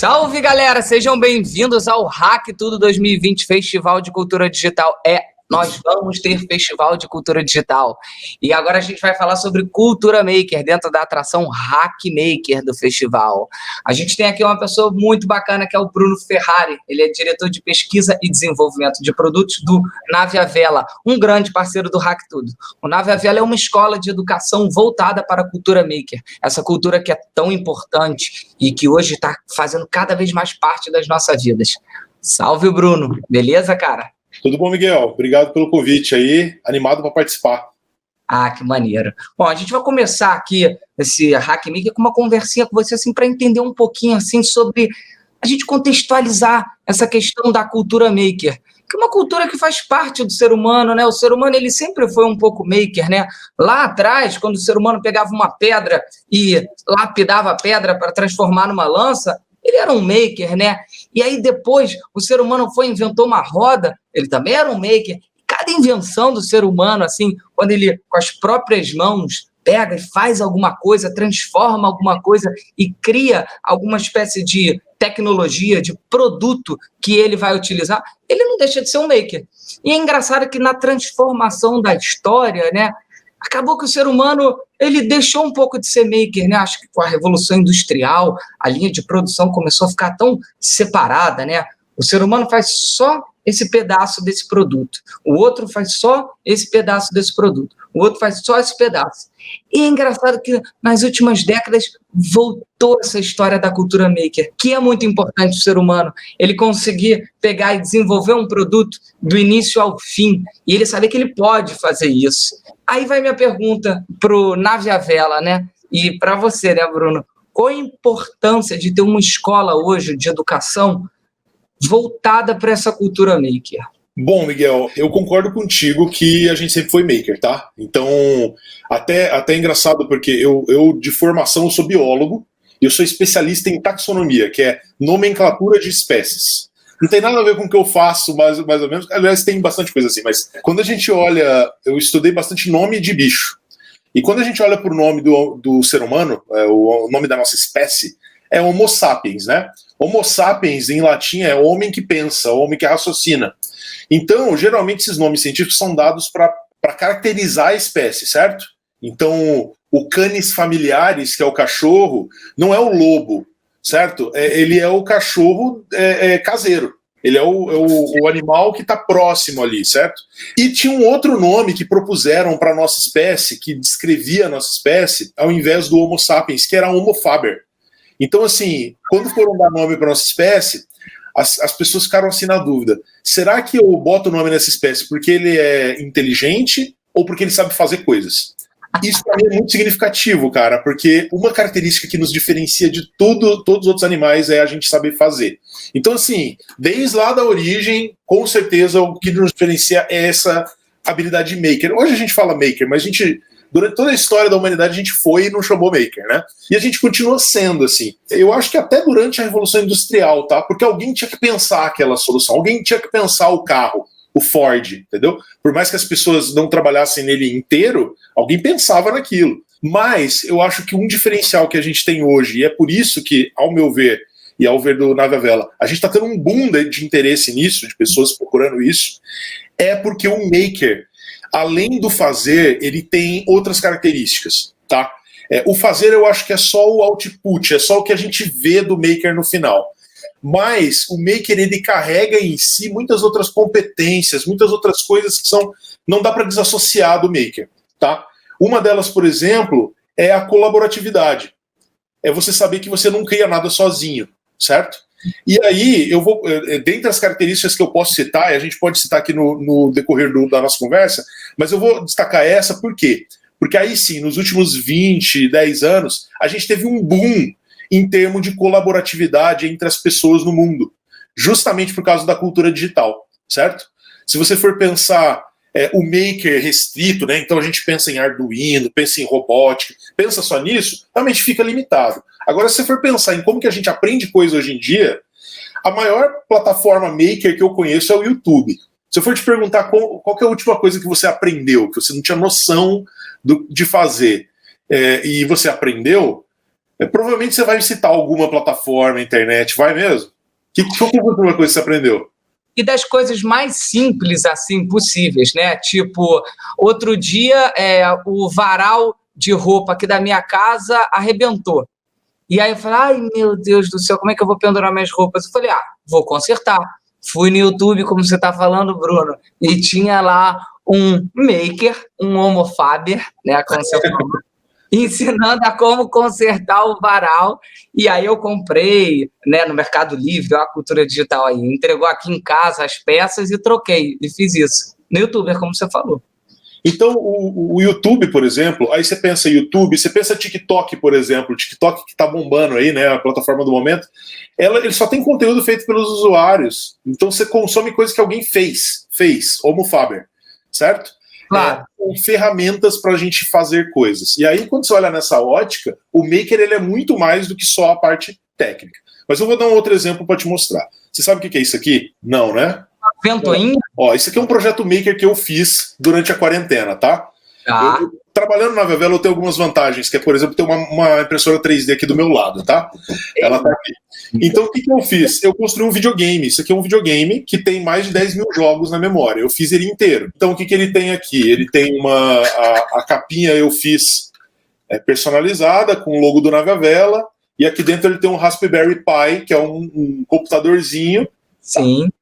Salve, galera! Sejam bem-vindos ao Hack Tudo 2020 Festival de Cultura Digital. Nós vamos ter Festival de Cultura Digital. E agora a gente vai falar sobre Cultura Maker, dentro da atração Hack Maker do festival. A gente tem aqui uma pessoa muito bacana, que é o Bruno Ferrari. Ele é diretor de pesquisa e desenvolvimento de produtos do Nave à Vela, um grande parceiro do Hack Tudo. O Nave à Vela é uma escola de educação voltada para a cultura maker. Essa cultura que é tão importante e que hoje está fazendo cada vez mais parte das nossas vidas. Salve, Bruno. Beleza, cara? Tudo bom, Miguel? Obrigado pelo convite aí, animado para participar. Ah, que maneiro. Bom, a gente vai começar aqui esse Hack Maker com uma conversinha com você, assim, para entender um pouquinho, assim, sobre a gente contextualizar essa questão da cultura maker, que é uma cultura que faz parte do ser humano, né? O ser humano, ele sempre foi um pouco maker, né? Lá atrás, quando o ser humano pegava uma pedra e lapidava a pedra para transformar numa lança, ele era um maker, né? E aí depois o ser humano inventou uma roda, ele também era um maker. Cada invenção do ser humano, assim, quando ele com as próprias mãos pega e faz alguma coisa, transforma alguma coisa e cria alguma espécie de tecnologia, de produto que ele vai utilizar, ele não deixa de ser um maker. E é engraçado que na transformação da história, né, acabou que o ser humano ele deixou um pouco de ser maker, né? Acho que com a Revolução Industrial, a linha de produção começou a ficar tão separada, né? O ser humano faz só esse pedaço desse produto, o outro faz só esse pedaço desse produto, o outro faz só esse pedaço. E é engraçado que nas últimas décadas voltou essa história da cultura maker, que é muito importante para o ser humano, ele conseguir pegar e desenvolver um produto do início ao fim, e ele saber que ele pode fazer isso. Aí vai minha pergunta para o Nave à Vela, né? E para você, né, Bruno? Qual a importância de ter uma escola hoje de educação voltada para essa cultura maker? Bom, Miguel, eu concordo contigo que a gente sempre foi maker, tá? Então, até é engraçado, porque eu de formação, eu sou biólogo, e eu sou especialista em taxonomia, que é nomenclatura de espécies. Não tem nada a ver com o que eu faço, mais ou menos. Aliás, tem bastante coisa assim, mas quando a gente olha, eu estudei bastante nome de bicho. E quando a gente olha para o nome do ser humano, o nome da nossa espécie, é Homo sapiens, né? Homo sapiens, em latim, é homem que pensa, homem que raciocina. Então, geralmente, esses nomes científicos são dados para caracterizar a espécie, certo? Então, o canis familiaris, que é o cachorro, não é o lobo, certo? Ele é o cachorro caseiro. Ele é o animal que está próximo ali, certo? E tinha um outro nome que propuseram para a nossa espécie, que descrevia a nossa espécie, ao invés do Homo sapiens, que era Homo faber. Então, assim, quando foram dar nome para a nossa espécie, as pessoas ficaram assim na dúvida. Será que eu boto o nome nessa espécie porque ele é inteligente ou porque ele sabe fazer coisas? Isso para mim é muito significativo, cara, porque uma característica que nos diferencia de todos os outros animais é a gente saber fazer. Então, assim, desde lá da origem, com certeza o que nos diferencia é essa habilidade maker. Hoje a gente fala maker, mas durante toda a história da humanidade a gente foi e não chamou maker, né? E a gente continua sendo assim. Eu acho que até durante a Revolução Industrial, tá? Porque alguém tinha que pensar aquela solução, alguém tinha que pensar o carro, o Ford, entendeu? Por mais que as pessoas não trabalhassem nele inteiro, alguém pensava naquilo. Mas eu acho que um diferencial que a gente tem hoje, e é por isso que, ao meu ver, e ao ver do Nave à Vela, a gente está tendo um boom de interesse nisso, de pessoas procurando isso, é porque o maker, além do fazer, ele tem outras características, tá? O fazer eu acho que é só o output, é só o que a gente vê do maker no final. Mas o maker, ele carrega em si muitas outras competências, muitas outras coisas que não dá para desassociar do maker, tá? Uma delas, por exemplo, é a colaboratividade. É você saber que você não cria nada sozinho, certo? E aí, dentre as características que eu posso citar, e a gente pode citar aqui no decorrer da nossa conversa, mas eu vou destacar essa, por quê? Porque aí sim, nos últimos 20, 10 anos, a gente teve um boom em termos de colaboratividade entre as pessoas no mundo, justamente por causa da cultura digital, certo? Se você for pensar o maker restrito, né? Então a gente pensa em Arduino, pensa em robótica, pensa só nisso, realmente fica limitado. Agora, se você for pensar em como que a gente aprende coisa hoje em dia, a maior plataforma maker que eu conheço é o YouTube. Se eu for te perguntar qual que é a última coisa que você aprendeu, que você não tinha noção de fazer, e você aprendeu, Provavelmente você vai citar alguma plataforma, internet, vai mesmo? Qual foi a primeira coisa que você aprendeu? E das coisas mais simples, assim, possíveis, né? Tipo, outro dia, o varal de roupa aqui da minha casa arrebentou. E aí eu falei, ai, meu Deus do céu, como é que eu vou pendurar minhas roupas? Eu falei, vou consertar. Fui no YouTube, como você está falando, Bruno, e tinha lá um maker, um homofaber, né, como você falou, ensinando a como consertar o varal. E aí eu comprei, né, no Mercado Livre, a cultura digital aí, entregou aqui em casa as peças e troquei, e fiz isso. No YouTube, como você falou. Então, o YouTube, por exemplo, aí você pensa YouTube, você pensa TikTok, por exemplo, TikTok que tá bombando aí, né, a plataforma do momento, ele só tem conteúdo feito pelos usuários, então você consome coisas que alguém fez, Homo Faber, certo? Claro. Com ferramentas para a gente fazer coisas. E aí, quando você olha nessa ótica, o Maker ele é muito mais do que só a parte técnica. Mas eu vou dar um outro exemplo para te mostrar. Você sabe o que é isso aqui? Não, né? Ventoinha? Ó, isso aqui é um projeto Maker que eu fiz durante a quarentena, tá? Trabalhando na Vevela eu tenho algumas vantagens, que é, por exemplo, ter uma impressora 3D aqui do meu lado, tá? Ela tá aqui. Então, o que eu fiz? Eu construí um videogame. Isso aqui é um videogame que tem mais de 10 mil jogos na memória. Eu fiz ele inteiro. Então, o que ele tem aqui? Ele tem a capinha eu fiz personalizada, com o logo do Navavela, e aqui dentro ele tem um Raspberry Pi, que é um computadorzinho. Sim. Tá?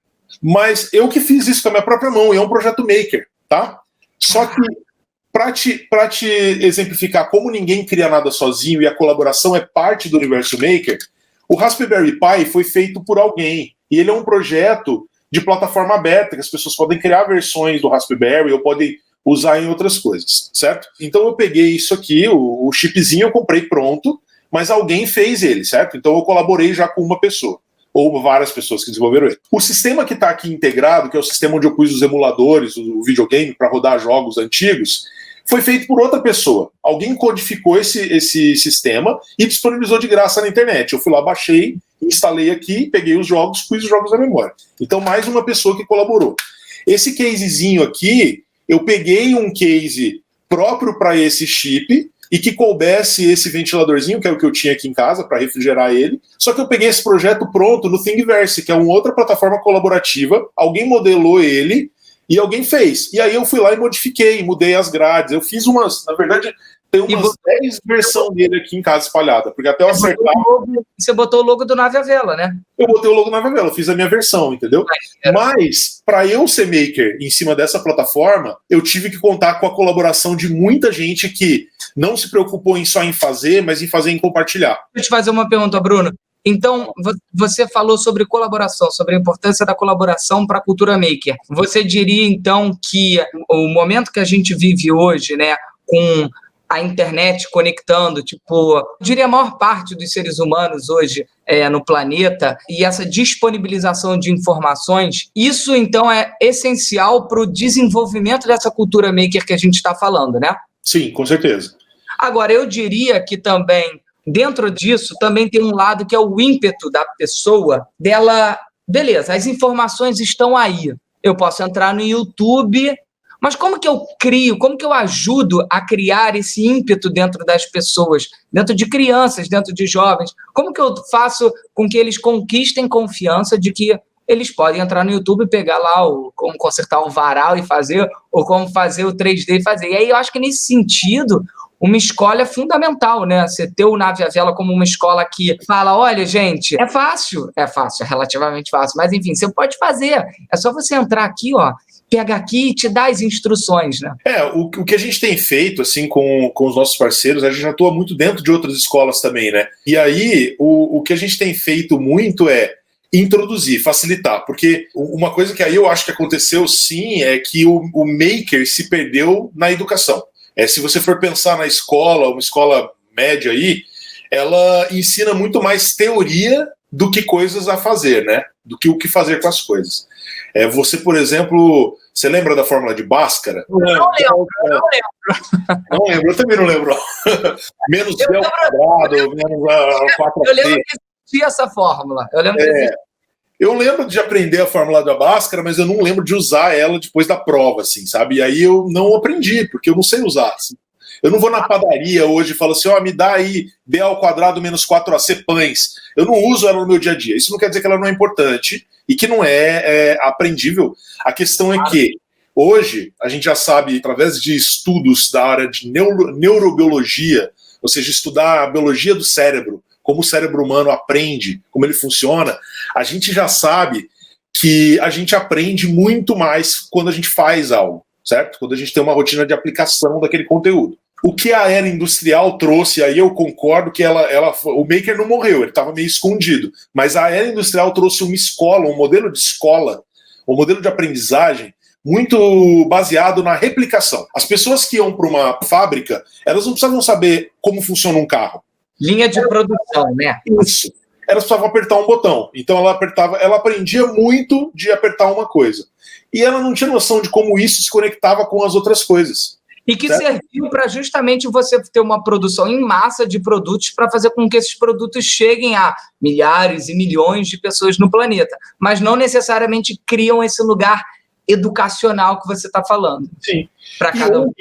Mas eu que fiz isso com a minha própria mão, e é um projeto Maker, tá? Só que, para te exemplificar como ninguém cria nada sozinho e a colaboração é parte do universo Maker, o Raspberry Pi foi feito por alguém, e ele é um projeto de plataforma aberta, que as pessoas podem criar versões do Raspberry ou podem usar em outras coisas, certo? Então eu peguei isso aqui, o chipzinho eu comprei pronto, mas alguém fez ele, certo? Então eu colaborei já com uma pessoa, ou várias pessoas que desenvolveram ele. O sistema que está aqui integrado, que é o sistema onde eu pus os emuladores, o videogame, para rodar jogos antigos, foi feito por outra pessoa. Alguém codificou esse sistema e disponibilizou de graça na internet. Eu fui lá, baixei, instalei aqui, peguei os jogos, pus os jogos na memória. Então, mais uma pessoa que colaborou. Esse casezinho aqui, eu peguei um case próprio para esse chip e que coubesse esse ventiladorzinho, que é o que eu tinha aqui em casa, para refrigerar ele. Só que eu peguei esse projeto pronto no Thingiverse, que é uma outra plataforma colaborativa. Alguém modelou ele e alguém fez. E aí eu fui lá e modifiquei, mudei as grades. Eu fiz na verdade, tem umas 10 versões dele aqui em casa espalhada, porque até eu acertar... Você botou o logo do Navavela, né? Eu botei o logo do Navavela, eu fiz a minha versão, entendeu? Mas, para eu ser maker em cima dessa plataforma, eu tive que contar com a colaboração de muita gente que não se preocupou só em fazer, mas em fazer em compartilhar. Deixa eu te fazer uma pergunta, Bruno. Então, você falou sobre colaboração, sobre a importância da colaboração para a cultura maker. Você diria, então, que o momento que a gente vive hoje, né, com a internet conectando, tipo, eu diria a maior parte dos seres humanos hoje no planeta, e essa disponibilização de informações, isso, então, é essencial para o desenvolvimento dessa cultura maker que a gente está falando, né? Sim, com certeza. Agora, eu diria que também, dentro disso, também tem um lado que é o ímpeto da pessoa, dela, beleza, as informações estão aí, eu posso entrar no YouTube, mas como que eu crio, como que eu ajudo a criar esse ímpeto dentro das pessoas, dentro de crianças, dentro de jovens? Como que eu faço com que eles conquistem confiança de que eles podem entrar no YouTube e pegar lá como consertar um varal e fazer, ou como fazer o 3D e fazer? E aí eu acho que nesse sentido, uma escola é fundamental, né? Você ter o Navavela como uma escola que fala, olha, gente, é fácil, é relativamente fácil, mas enfim, você pode fazer, é só você entrar aqui, ó, pega aqui e te dá as instruções, né? O que a gente tem feito, assim, com os nossos parceiros, a gente atua muito dentro de outras escolas também, né? E aí, o que a gente tem feito muito é introduzir, facilitar, porque uma coisa que aí eu acho que aconteceu, sim, é que o maker se perdeu na educação. Se você for pensar na escola, uma escola média aí, ela ensina muito mais teoria do que coisas a fazer, né? Do que o que fazer com as coisas. Você, por exemplo, você lembra da fórmula de Bhaskara? Não lembro. Não lembro, eu também não lembro. Menos B ao quadrado, menos a 4C. Eu lembro que existia essa fórmula. Eu lembro de aprender a fórmula da Bhaskara, mas eu não lembro de usar ela depois da prova, assim, sabe? E aí eu não aprendi, porque eu não sei usar. Assim. Eu não vou na padaria hoje e falo assim, me dá aí B² menos 4AC pães. Eu não uso ela no meu dia a dia. Isso não quer dizer que ela não é importante e que não é aprendível. A questão é que hoje a gente já sabe, através de estudos da área de neurobiologia, ou seja, estudar a biologia do cérebro, como o cérebro humano aprende, como ele funciona, a gente já sabe que a gente aprende muito mais quando a gente faz algo, certo? Quando a gente tem uma rotina de aplicação daquele conteúdo. O que a era industrial trouxe, aí eu concordo que o maker não morreu, ele estava meio escondido, mas a era industrial trouxe uma escola, um modelo de escola, um modelo de aprendizagem muito baseado na replicação. As pessoas que iam para uma fábrica, elas não precisavam saber como funciona um carro. Linha de produção, né? Isso. Elas precisavam apertar um botão. Então ela aprendia muito de apertar uma coisa. E ela não tinha noção de como isso se conectava com as outras coisas. E que serviu para justamente você ter uma produção em massa de produtos para fazer com que esses produtos cheguem a milhares e milhões de pessoas no planeta. Mas não necessariamente criam esse lugar educacional que você está falando. Sim. Para cada um.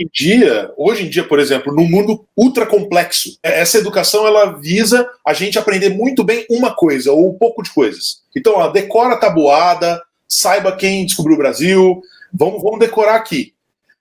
Hoje em dia, por exemplo, num mundo ultra complexo, essa educação ela visa a gente aprender muito bem uma coisa ou um pouco de coisas. Então, decora a tabuada, saiba quem descobriu o Brasil, vamos decorar aqui.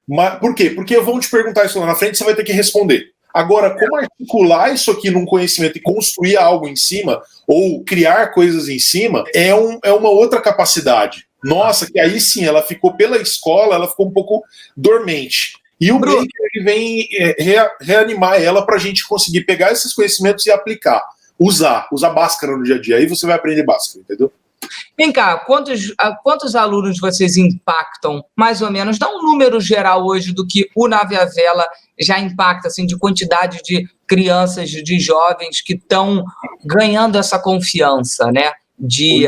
Mas, por quê? Porque vão te perguntar isso lá na frente, você vai ter que responder. Agora, como articular isso aqui num conhecimento e construir algo em cima, ou criar coisas em cima, é uma outra capacidade. Nossa, que aí sim, ela ficou pela escola, ela ficou um pouco dormente. E o Maker vem reanimar ela para a gente conseguir pegar esses conhecimentos e aplicar. Usar Bhaskara no dia a dia. Aí você vai aprender Bhaskara, entendeu? Vem cá, quantos alunos vocês impactam, mais ou menos? Dá um número geral hoje do que o Nave à Vela já impacta, assim, de quantidade de crianças, de jovens que estão ganhando essa confiança, né? De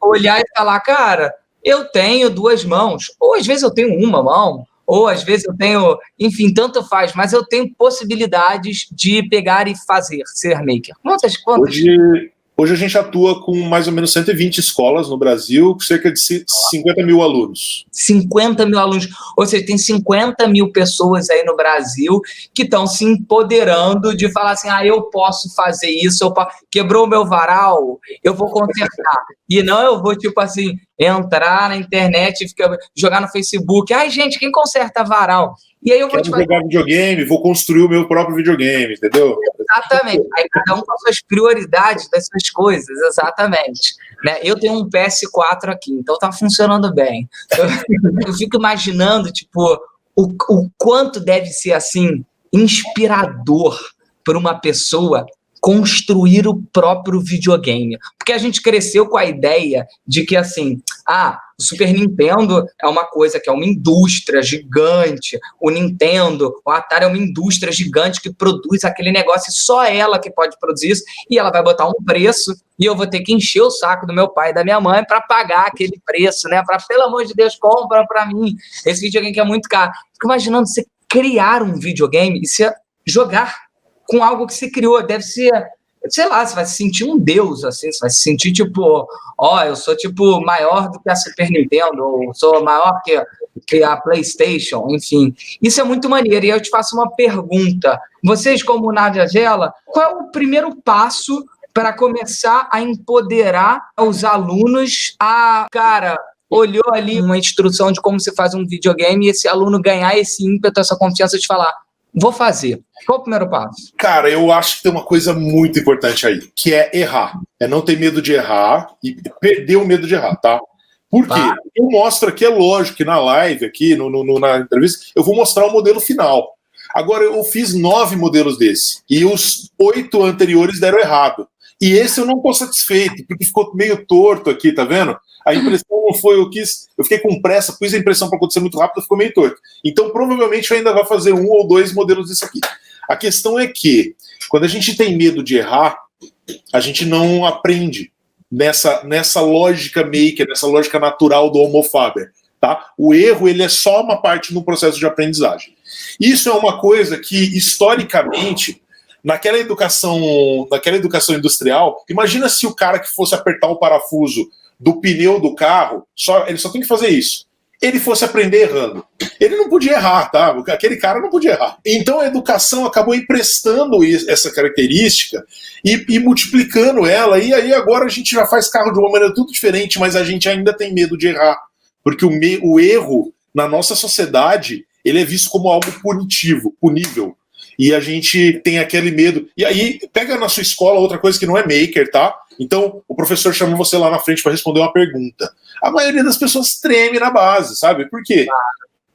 olhar e falar, cara, eu tenho 2 mãos, ou às vezes eu tenho uma mão, ou às vezes eu tenho, enfim, tanto faz, mas eu tenho possibilidades de pegar e fazer, ser maker. Quantas? Hoje a gente atua com mais ou menos 120 escolas no Brasil, com cerca de 50 mil alunos. 50 mil alunos. Ou seja, tem 50 mil pessoas aí no Brasil que estão se empoderando de falar assim, eu posso fazer isso, quebrou o meu varal, eu vou consertar. E não eu vou, tipo assim, entrar na internet e jogar no Facebook. Gente, quem conserta varal? E aí eu vou jogar videogame, vou construir o meu próprio videogame, entendeu? Exatamente. Aí cada um com as suas prioridades das suas coisas, exatamente. Né? Eu tenho um PS4 aqui, então tá funcionando bem. Eu fico imaginando, tipo, o quanto deve ser, assim, inspirador para uma pessoa construir o próprio videogame. Porque a gente cresceu com a ideia de que, assim, o Super Nintendo é uma coisa que é uma indústria gigante, o Nintendo, o Atari é uma indústria gigante que produz aquele negócio, e só ela que pode produzir isso, e ela vai botar um preço, e eu vou ter que encher o saco do meu pai e da minha mãe para pagar aquele preço, né? Para, pelo amor de Deus, compra para mim esse videogame que é muito caro. Fico imaginando você criar um videogame e você jogar com algo que você criou, deve ser, sei lá, você vai se sentir um deus, assim, você vai se sentir tipo, eu sou tipo maior do que a Super Nintendo, ou sou maior que a PlayStation, enfim. Isso é muito maneiro, e eu te faço uma pergunta. Vocês, como Nave à Vela, qual é o primeiro passo para começar a empoderar os alunos olhou ali uma instrução de como se faz um videogame e esse aluno ganhar esse ímpeto, essa confiança de falar, vou fazer. Qual é o primeiro passo? Cara, eu acho que tem uma coisa muito importante aí, que é errar. É não ter medo de errar e perder o medo de errar, tá? Por quê? Eu mostro aqui, é lógico que na live, aqui na entrevista, eu vou mostrar o modelo final. Agora, eu fiz 9 modelos desse, e os 8 anteriores deram errado. E esse eu não estou satisfeito, porque ficou meio torto aqui, tá vendo? A impressão não foi, eu fiquei com pressa, pus a impressão para acontecer muito rápido, ficou meio torto. Então, provavelmente, eu ainda vou fazer 1 ou 2 modelos desse aqui. A questão é que, quando a gente tem medo de errar, a gente não aprende nessa lógica maker, nessa lógica natural do Homo faber, tá? O erro, ele é só uma parte do processo de aprendizagem. Isso é uma coisa que, historicamente, naquela educação industrial, imagina se o cara que fosse apertar o parafuso do pneu do carro, ele só tem que fazer isso. Ele fosse aprender errando. Ele não podia errar, tá? Aquele cara não podia errar. Então a educação acabou emprestando essa característica e multiplicando ela, e aí agora a gente já faz carro de uma maneira tudo diferente, mas a gente ainda tem medo de errar. Porque o erro, na nossa sociedade, ele é visto como algo punível. E a gente tem aquele medo. E aí, pega na sua escola outra coisa que não é maker, tá? Então, o professor chama você lá na frente para responder uma pergunta. A maioria das pessoas treme na base, sabe? Por quê?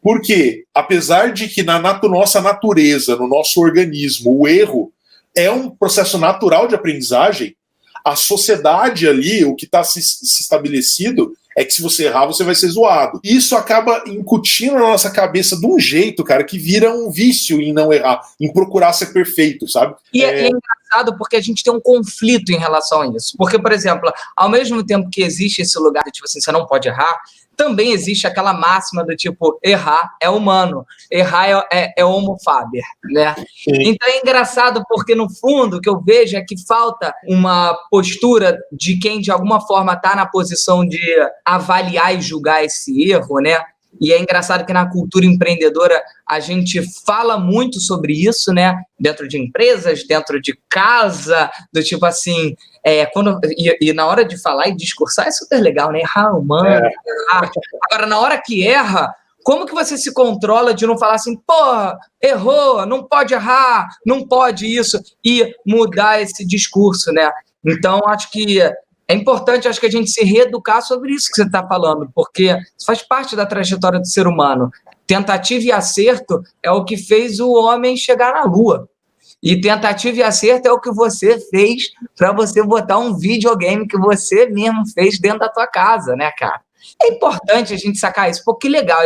Porque, apesar de que na nossa natureza, no nosso organismo, o erro é um processo natural de aprendizagem, a sociedade ali, o que está se estabelecido, é que se você errar, você vai ser zoado. Isso acaba incutindo na nossa cabeça de um jeito, cara, que vira um vício em não errar, em procurar ser perfeito, sabe? E é engraçado porque a gente tem um conflito em relação a isso. Porque, por exemplo, ao mesmo tempo que existe esse lugar de, tipo assim, você não pode errar, também existe aquela máxima do tipo, errar é humano, errar é homo faber, né? Sim. Então é engraçado porque, no fundo, o que eu vejo é que falta uma postura de quem, de alguma forma, está na posição de avaliar e julgar esse erro, né? E é engraçado que na cultura empreendedora a gente fala muito sobre isso, né? Dentro de empresas, dentro de casa, do tipo assim, e na hora de falar e discursar é super legal, né? Errar, humano, errar. Agora, na hora que erra, como que você se controla de não falar assim, porra, errou, não pode errar, não pode isso, e mudar esse discurso, né? Então, acho que é importante, acho que a gente se reeducar sobre isso que você está falando, porque isso faz parte da trajetória do ser humano. Tentativa e acerto é o que fez o homem chegar na Lua. E tentativa e acerto é o que você fez para você botar um videogame que você mesmo fez dentro da tua casa, né, cara? É importante a gente sacar isso. Pô, que legal.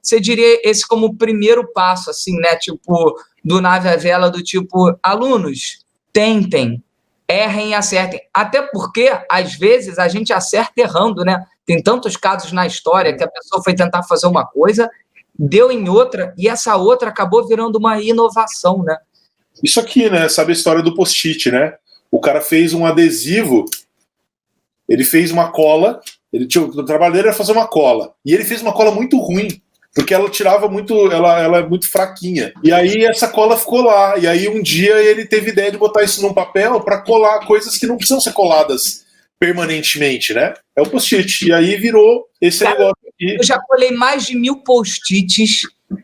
Você diria esse como o primeiro passo, assim, né? Tipo, do Nave à Vela, do tipo, alunos, tentem, errem e acertem. Até porque, às vezes, a gente acerta errando, né? Tem tantos casos na história que a pessoa foi tentar fazer uma coisa, deu em outra, e essa outra acabou virando uma inovação, né? Isso aqui, né? Sabe a história do post-it, né? O cara fez um adesivo, ele fez uma cola, o trabalho dele era fazer uma cola, e ele fez uma cola muito ruim, porque ela tirava muito, ela é muito fraquinha. E aí essa cola ficou lá. E aí um dia ele teve ideia de botar isso num papel para colar coisas que não precisam ser coladas permanentemente, né? É o post-it. E aí virou esse negócio aqui. Eu já colei mais de 1000 post-its.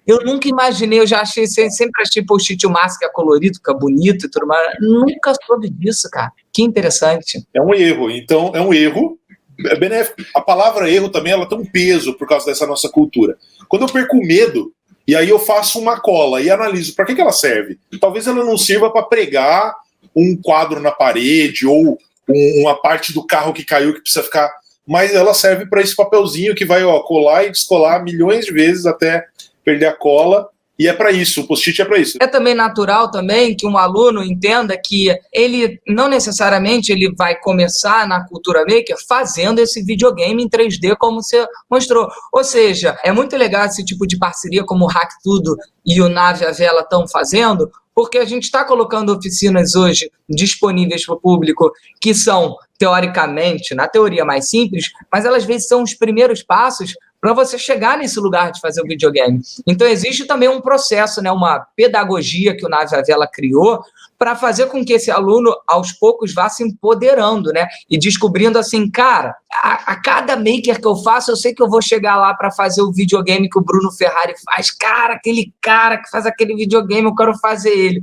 Eu nunca imaginei, eu já achei, sempre achei post-it o máximo, que é colorido, fica bonito e tudo mais. Nunca soube disso, cara. Que interessante. É um erro. Então, é um erro. É benéfico. A palavra erro também ela tem um peso por causa dessa nossa cultura. Quando eu perco o medo, e aí eu faço uma cola e analiso para que ela serve. Talvez ela não sirva para pregar um quadro na parede ou uma parte do carro que caiu que precisa ficar. Mas ela serve para esse papelzinho que vai colar e descolar milhões de vezes até perder a cola. E é para isso, o post-it é para isso. É também natural também que um aluno entenda que ele não necessariamente ele vai começar na cultura maker fazendo esse videogame em 3D como você mostrou. Ou seja, é muito legal esse tipo de parceria como o Hack Tudo e o Nave à Vela estão fazendo, porque a gente está colocando oficinas hoje disponíveis para o público que são, teoricamente, na teoria mais simples, mas elas às vezes são os primeiros passos para você chegar nesse lugar de fazer o videogame. Então, existe também um processo, né, uma pedagogia que o Nave à Vela criou para fazer com que esse aluno, aos poucos, vá se empoderando, né, e descobrindo assim, cara, a cada maker que eu faço, eu sei que eu vou chegar lá para fazer o videogame que o Bruno Ferrari faz. Cara, aquele cara que faz aquele videogame, eu quero fazer ele.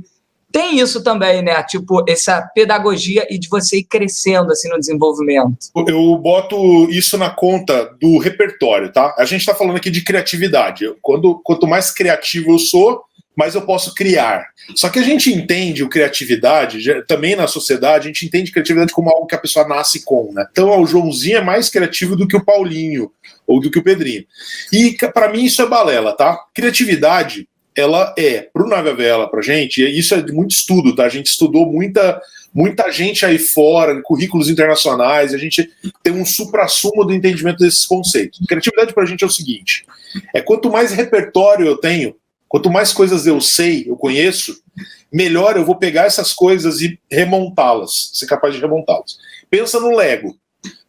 Tem isso também, né? Tipo, essa pedagogia e de você ir crescendo, assim, no desenvolvimento. Eu boto isso na conta do repertório, tá? A gente tá falando aqui de criatividade. Quanto mais criativo eu sou, mais eu posso criar. Só que a gente entende o criatividade, também na sociedade, a gente entende criatividade como algo que a pessoa nasce com, né? Então, o Joãozinho é mais criativo do que o Paulinho, ou do que o Pedrinho. E, para mim, isso é balela, tá? Criatividade, ela pro Nave à Vela, pra gente, e isso é de muito estudo, tá? A gente estudou muita gente aí fora, currículos internacionais, a gente tem um suprassumo do entendimento desses conceitos. Criatividade pra gente é o seguinte, quanto mais repertório eu tenho, quanto mais coisas eu sei, eu conheço, melhor eu vou pegar essas coisas e remontá-las, ser capaz de remontá-las. Pensa no Lego.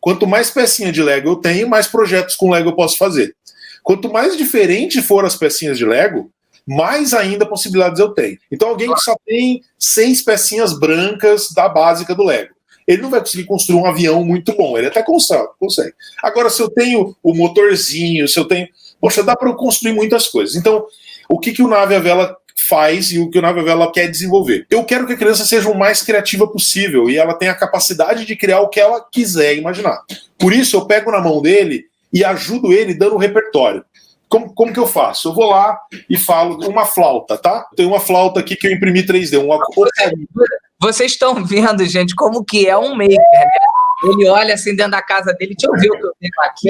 Quanto mais pecinha de Lego eu tenho, mais projetos com Lego eu posso fazer. Quanto mais diferente for as pecinhas de Lego, mais ainda possibilidades eu tenho. Então alguém que só tem 6 pecinhas brancas da básica do Lego, ele não vai conseguir construir um avião muito bom, ele até consegue. Agora, se eu tenho o motorzinho, se eu tenho... Poxa, dá para eu construir muitas coisas. Então, o que o Nave à Vela faz e o que o Nave à Vela quer desenvolver? Eu quero que a criança seja o mais criativa possível e ela tenha a capacidade de criar o que ela quiser imaginar. Por isso, eu pego na mão dele e ajudo ele dando um repertório. Como que eu faço? Eu vou lá e falo uma flauta, tá? Tem uma flauta aqui que eu imprimi 3D, uma... Vocês estão vendo, gente, como que é um maker, né? Ele olha assim dentro da casa dele, deixa eu ver o que eu tenho aqui,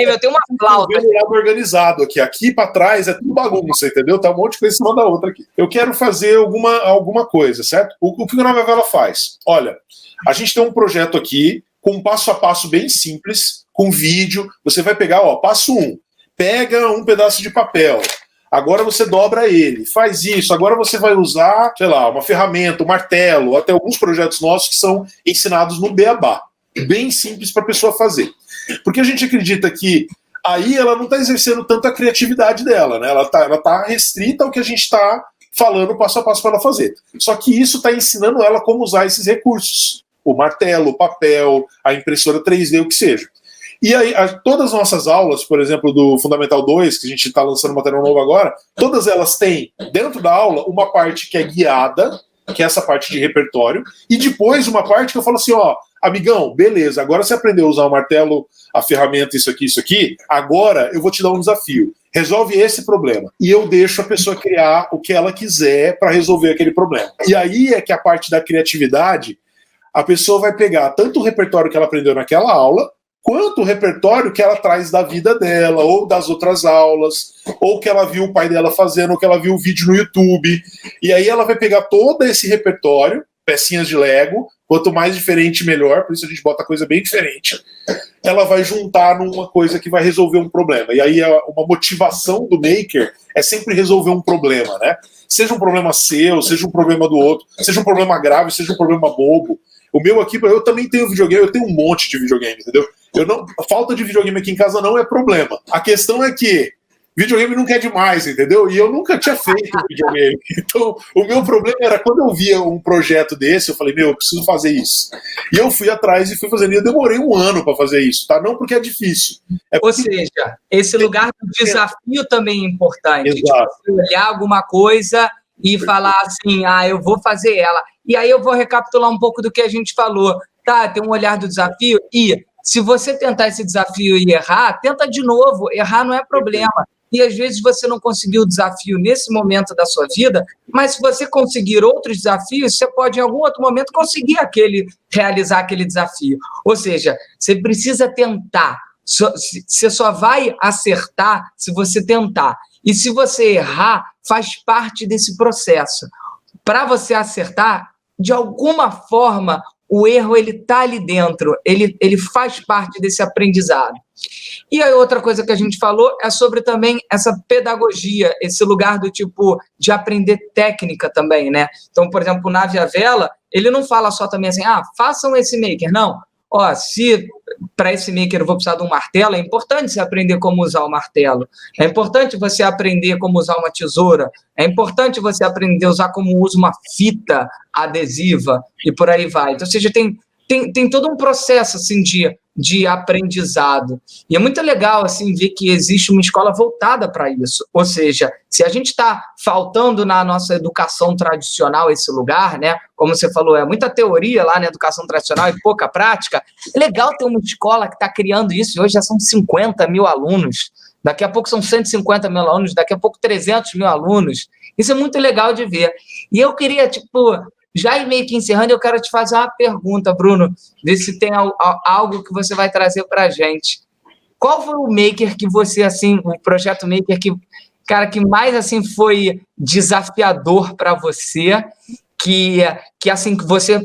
eu tenho uma flauta. Eu tenho organizado aqui para trás é tudo bagunça, entendeu? Tá um monte de coisa em cima da outra aqui. Eu quero fazer alguma coisa, certo? O que o Nave à Vela faz? Olha, a gente tem um projeto aqui com um passo a passo bem simples, com vídeo. Você vai pegar, passo 1, pega um pedaço de papel. Agora você dobra ele, faz isso. Agora você vai usar, sei lá, uma ferramenta, um martelo, até alguns projetos nossos que são ensinados no Beabá. Bem simples para a pessoa fazer. Porque a gente acredita que aí ela não está exercendo tanto a criatividade dela, né? Ela tá restrita ao que a gente está falando passo a passo para ela fazer. Só que isso está ensinando ela como usar esses recursos. O martelo, o papel, a impressora 3D, o que seja. E aí, todas as nossas aulas, por exemplo, do Fundamental 2, que a gente está lançando material novo agora, todas elas têm, dentro da aula, uma parte que é guiada, que é essa parte de repertório, e depois uma parte que eu falo assim, amigão, beleza, agora você aprendeu a usar o martelo, a ferramenta, isso aqui, agora eu vou te dar um desafio. Resolve esse problema. E eu deixo a pessoa criar o que ela quiser para resolver aquele problema. E aí é que a parte da criatividade, a pessoa vai pegar tanto o repertório que ela aprendeu naquela aula, quanto o repertório que ela traz da vida dela, ou das outras aulas, ou que ela viu o pai dela fazendo, ou que ela viu o vídeo no YouTube. E aí ela vai pegar todo esse repertório, pecinhas de Lego, quanto mais diferente, melhor, por isso a gente bota coisa bem diferente. Ela vai juntar numa coisa que vai resolver um problema. E aí uma motivação do maker é sempre resolver um problema, né? Seja um problema seu, seja um problema do outro, seja um problema grave, seja um problema bobo. O meu aqui, eu também tenho videogame, eu tenho um monte de videogame, entendeu? A falta de videogame aqui em casa não é problema. A questão é que videogame nunca é demais, entendeu? E eu nunca tinha feito videogame. Então, o meu problema era quando eu via um projeto desse, eu falei, eu preciso fazer isso. E eu fui atrás e fui fazendo. E eu demorei 1 ano para fazer isso, tá? Não porque é difícil. Ou seja, esse lugar do desafio também é importante. Exato. Tipo, olhar alguma coisa e falar assim, eu vou fazer ela. E aí eu vou recapitular um pouco do que a gente falou. Tá, tem um olhar do desafio e se você tentar esse desafio e errar, tenta de novo. Errar não é problema. E às vezes você não conseguiu o desafio nesse momento da sua vida, mas se você conseguir outros desafios, você pode em algum outro momento conseguir realizar aquele desafio. Ou seja, você precisa tentar. Você só vai acertar se você tentar. E se você errar, faz parte desse processo. Para você acertar, de alguma forma, o erro está ali dentro, ele faz parte desse aprendizado. E a outra coisa que a gente falou é sobre também essa pedagogia, esse lugar do tipo de aprender técnica também, né? Então, por exemplo, o Nave à Vela, ele não fala só também assim, façam esse maker, não. Se para esse maker eu vou precisar de um martelo, é importante você aprender como usar o martelo. É importante você aprender como usar uma tesoura. É importante você aprender a usar como usa uma fita adesiva e por aí vai. Então, ou seja, tem todo um processo assim, de aprendizado. E é muito legal assim, ver que existe uma escola voltada para isso. Ou seja, se a gente está faltando na nossa educação tradicional esse lugar, né? Como você falou, é muita teoria lá na educação tradicional e pouca prática. É legal ter uma escola que está criando isso. E hoje já são 50 mil alunos. Daqui a pouco são 150 mil alunos. Daqui a pouco 300 mil alunos. Isso é muito legal de ver. E eu queria, já meio que encerrando, eu quero te fazer uma pergunta, Bruno, ver se tem algo que você vai trazer para a gente. Qual foi o maker que você, assim, o projeto maker que mais, assim, foi desafiador para você, que assim, que você,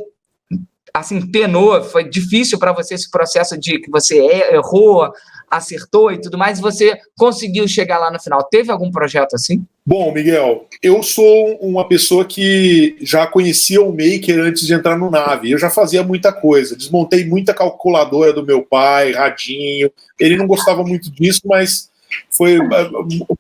assim, penou, foi difícil para você esse processo de que você errou, acertou e tudo mais, e você conseguiu chegar lá no final? Teve algum projeto assim? Bom, Miguel, eu sou uma pessoa que já conhecia o Maker antes de entrar no Nave. Eu já fazia muita coisa. Desmontei muita calculadora do meu pai, radinho. Ele não gostava muito disso, mas Foi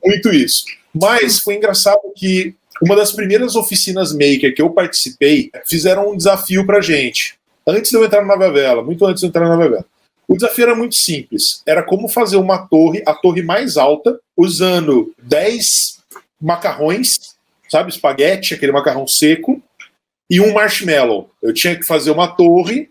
muito isso. Mas foi engraçado que uma das primeiras oficinas maker que eu participei, fizeram um desafio pra gente. Antes de eu entrar na Navia, muito antes de eu entrar na Navia. O desafio era muito simples. Era como fazer uma torre, a torre mais alta, usando 10 macarrões, sabe, espaguete, aquele macarrão seco, e um marshmallow. Eu tinha que fazer uma torre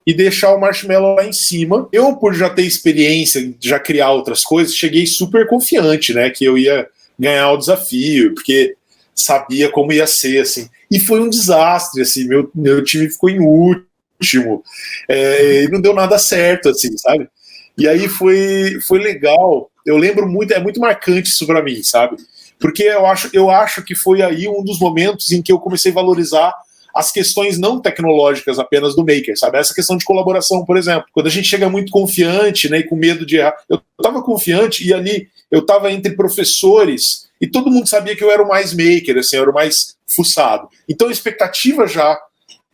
e deixar o marshmallow lá em cima. Eu, por já ter experiência, já criar outras coisas, cheguei super confiante, né, que eu ia ganhar o desafio, porque sabia como ia ser, assim. E foi um desastre, assim, meu time ficou em último, e não deu nada certo, assim, sabe? E aí foi legal. Eu lembro muito, é muito marcante isso pra mim, sabe? Porque eu acho que foi aí um dos momentos em que eu comecei a valorizar as questões não tecnológicas apenas do maker, sabe? Essa questão de colaboração, por exemplo. Quando a gente chega muito confiante, né, e com medo de errar. Eu estava confiante e ali eu estava entre professores e todo mundo sabia que eu era o mais maker, assim, eu era o mais fuçado. Então a expectativa já...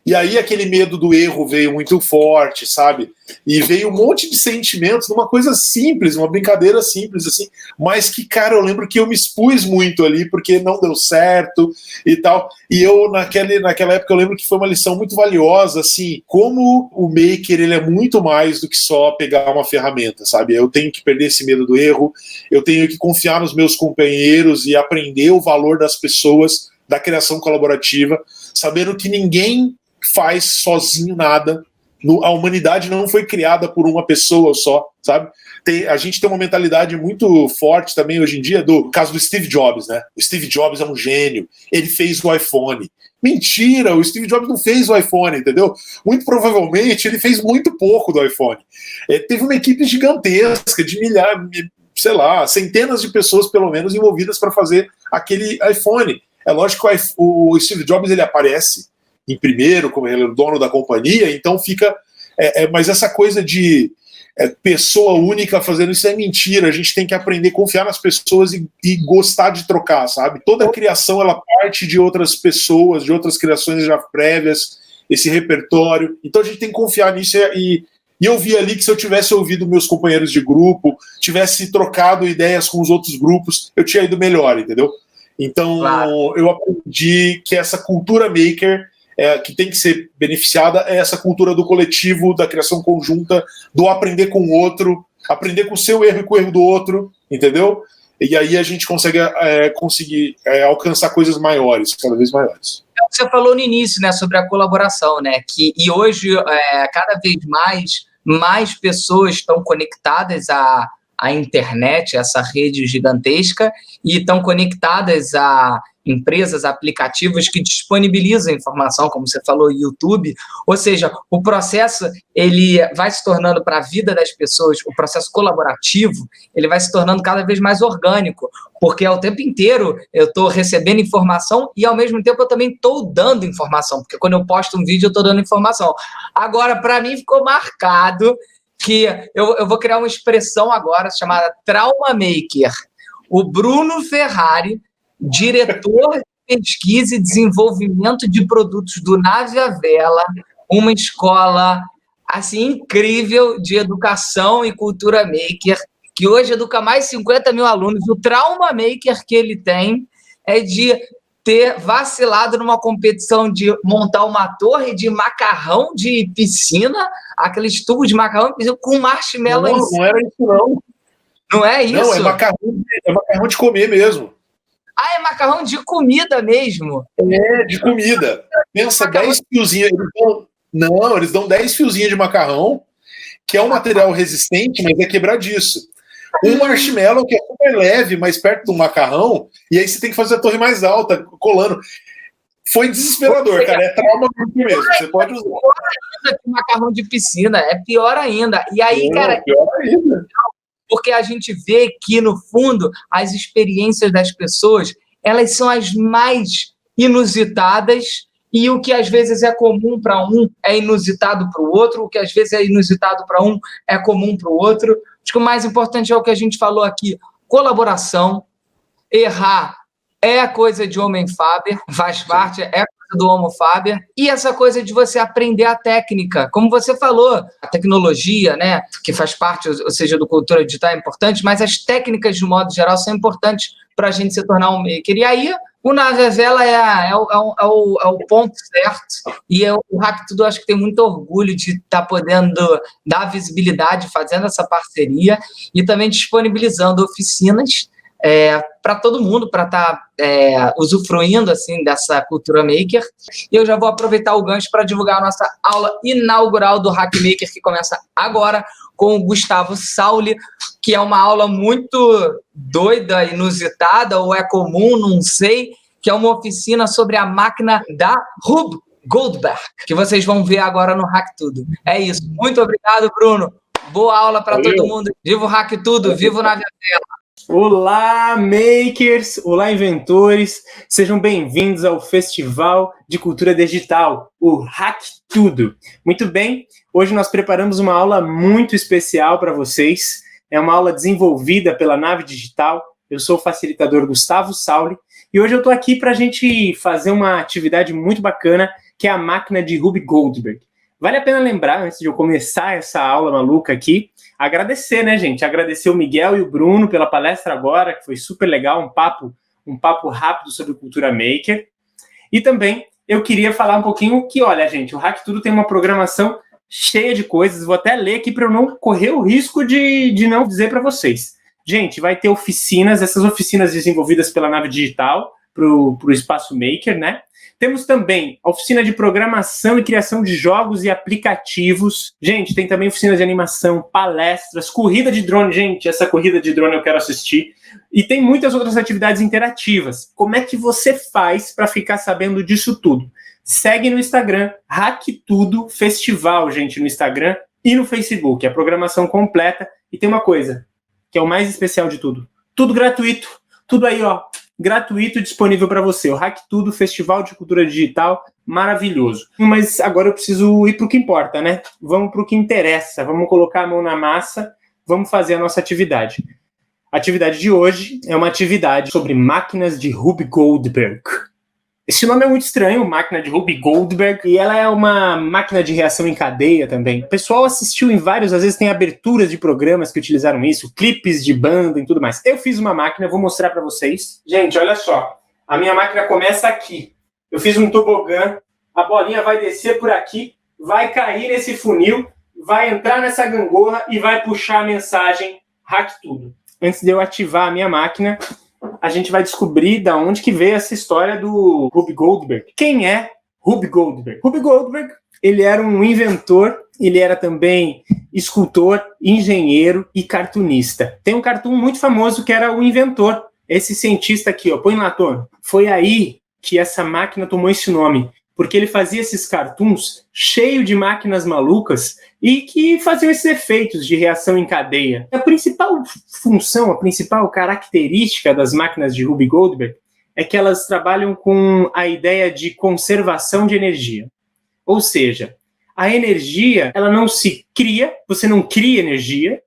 E aí aquele medo do erro veio muito forte, sabe? E veio um monte de sentimentos numa coisa simples, uma brincadeira simples, assim, mas que, cara, eu lembro que eu me expus muito ali, porque não deu certo e tal. E eu, naquela época, eu lembro que foi uma lição muito valiosa, assim, como o maker, ele é muito mais do que só pegar uma ferramenta, sabe? Eu tenho que perder esse medo do erro, eu tenho que confiar nos meus companheiros e aprender o valor das pessoas, da criação colaborativa, sabendo que ninguém faz sozinho nada. A humanidade não foi criada por uma pessoa só, sabe? A gente tem uma mentalidade muito forte também hoje em dia do caso do Steve Jobs, né? O Steve Jobs é um gênio, ele fez o iPhone. Mentira, o Steve Jobs não fez o iPhone, entendeu? Muito provavelmente ele fez muito pouco do iPhone. Teve uma equipe gigantesca de milhares, sei lá, centenas de pessoas pelo menos envolvidas para fazer aquele iPhone. É lógico que o Steve Jobs ele aparece em primeiro, como ele é o dono da companhia, então fica... mas essa coisa de pessoa única fazendo isso é mentira. A gente tem que aprender a confiar nas pessoas e gostar de trocar, sabe? Toda criação, ela parte de outras pessoas, de outras criações já prévias, esse repertório. Então a gente tem que confiar nisso e eu vi ali que se eu tivesse ouvido meus companheiros de grupo, tivesse trocado ideias com os outros grupos, eu tinha ido melhor, entendeu? Então, claro, eu aprendi que essa cultura maker que tem que ser beneficiada é essa cultura do coletivo, da criação conjunta, do aprender com o outro, aprender com o seu erro e com o erro do outro, entendeu? E aí a gente consegue alcançar coisas maiores, cada vez maiores. Você falou no início, né, sobre a colaboração, né, e hoje, cada vez mais pessoas estão conectadas à internet, essa rede gigantesca, e estão conectadas a empresas, aplicativos que disponibilizam informação, como você falou, YouTube. Ou seja, o processo ele vai se tornando para a vida das pessoas, o processo colaborativo, ele vai se tornando cada vez mais orgânico, porque ao tempo inteiro eu estou recebendo informação e ao mesmo tempo eu também estou dando informação, porque quando eu posto um vídeo eu estou dando informação. Agora, para mim ficou marcado que eu vou criar uma expressão agora chamada Trauma Maker. O Bruno Ferrari, diretor de pesquisa e desenvolvimento de produtos do Navia Vela, uma escola assim incrível de educação e cultura maker, que hoje educa mais de 50 mil alunos. O trauma maker que ele tem é de ter vacilado numa competição de montar uma torre de macarrão de piscina, aqueles tubos de macarrão de piscina com marshmallow em cima. Não era isso, não. Não é isso? Não, é macarrão de comer mesmo. Ah, é macarrão de comida mesmo? É, de comida. Pensa, 10 fiozinhos. Eles dão 10 fiozinhos de macarrão, que é um material resistente, mas é quebradiço. Um marshmallow que é super leve, mais perto do macarrão, e aí você tem que fazer a torre mais alta, colando. Foi desesperador, cara. É trauma mesmo. Você pode usar. Pior ainda que macarrão de piscina. É pior ainda. E aí, cara... Pior ainda. Porque a gente vê que, no fundo, as experiências das pessoas, elas são as mais inusitadas, e o que às vezes é comum para um é inusitado para o outro, o que às vezes é inusitado para um é comum para o outro. Acho que o mais importante é o que a gente falou aqui, colaboração, errar é coisa de homem Faber, faz parte, é do Homo Faber, e essa coisa de você aprender a técnica. Como você falou, a tecnologia, né, que faz parte, ou seja, do cultura digital é importante, mas as técnicas, de modo geral, são importantes para a gente se tornar um maker. E aí, o Navevela é o ponto certo, e o Hack Tudo, eu acho que tem muito orgulho de estar podendo dar visibilidade, fazendo essa parceria, e também disponibilizando oficinas para todo mundo, para estar usufruindo assim, dessa cultura maker. E eu já vou aproveitar o gancho para divulgar a nossa aula inaugural do Hack Maker, que começa agora, com o Gustavo Sauli, que é uma aula muito doida, inusitada, ou é comum, não sei, que é uma oficina sobre a máquina da Rube Goldberg, que vocês vão ver agora no Hack Tudo. É isso. Muito obrigado, Bruno. Boa aula para todo mundo. Viva o Hack Tudo, viva o Navevela. Olá, makers! Olá, inventores! Sejam bem-vindos ao Festival de Cultura Digital, o Hack Tudo. Muito bem, hoje nós preparamos uma aula muito especial para vocês. É uma aula desenvolvida pela Nave Digital. Eu sou o facilitador Gustavo Sauli e hoje eu estou aqui para a gente fazer uma atividade muito bacana, que é a máquina de Rube Goldberg. Vale a pena lembrar, antes de eu começar essa aula maluca aqui, agradecer, né, gente? Agradecer o Miguel e o Bruno pela palestra agora, que foi super legal, um papo rápido sobre cultura maker. E também eu queria falar um pouquinho que, olha, gente, o Hack Tudo tem uma programação cheia de coisas, vou até ler aqui para eu não correr o risco de não dizer para vocês. Gente, vai ter oficinas, essas oficinas desenvolvidas pela Nave Digital para o Espaço Maker, né? Temos também a oficina de programação e criação de jogos e aplicativos. Gente, tem também oficina de animação, palestras, corrida de drone. Gente, essa corrida de drone eu quero assistir. E tem muitas outras atividades interativas. Como é que você faz para ficar sabendo disso tudo? Segue no Instagram, Hack Tudo Festival, gente, no Instagram e no Facebook. A programação completa. E tem uma coisa, que é o mais especial de tudo. Tudo gratuito. Tudo aí, ó. Gratuito, disponível para você. O Hack Tudo, Festival de Cultura Digital, maravilhoso. Mas agora eu preciso ir para o que importa, né? Vamos para o que interessa. Vamos colocar a mão na massa, vamos fazer a nossa atividade. A atividade de hoje é uma atividade sobre máquinas de Rube Goldberg. Esse nome é muito estranho, máquina de Rube Goldberg, e ela é uma máquina de reação em cadeia também. O pessoal assistiu em vários, às vezes tem aberturas de programas que utilizaram isso, clipes de banda e tudo mais. Eu fiz uma máquina, vou mostrar para vocês. Gente, olha só, a minha máquina começa aqui. Eu fiz um tobogã, a bolinha vai descer por aqui, vai cair nesse funil, vai entrar nessa gangorra e vai puxar a mensagem Hack Tudo. Antes de eu ativar a minha máquina, a gente vai descobrir de onde que veio essa história do Rube Goldberg. Quem é Rube Goldberg? Rube Goldberg, ele era um inventor, ele era também escultor, engenheiro e cartunista. Tem um cartoon muito famoso que era o Inventor. Esse cientista aqui, ó, põe lá, Tony. Foi aí que essa máquina tomou esse nome, porque ele fazia esses cartoons cheio de máquinas malucas e que faziam esses efeitos de reação em cadeia. A principal função, a principal característica das máquinas de Rube Goldberg é que elas trabalham com a ideia de conservação de energia. Ou seja, a energia, ela não se cria, você não cria energia,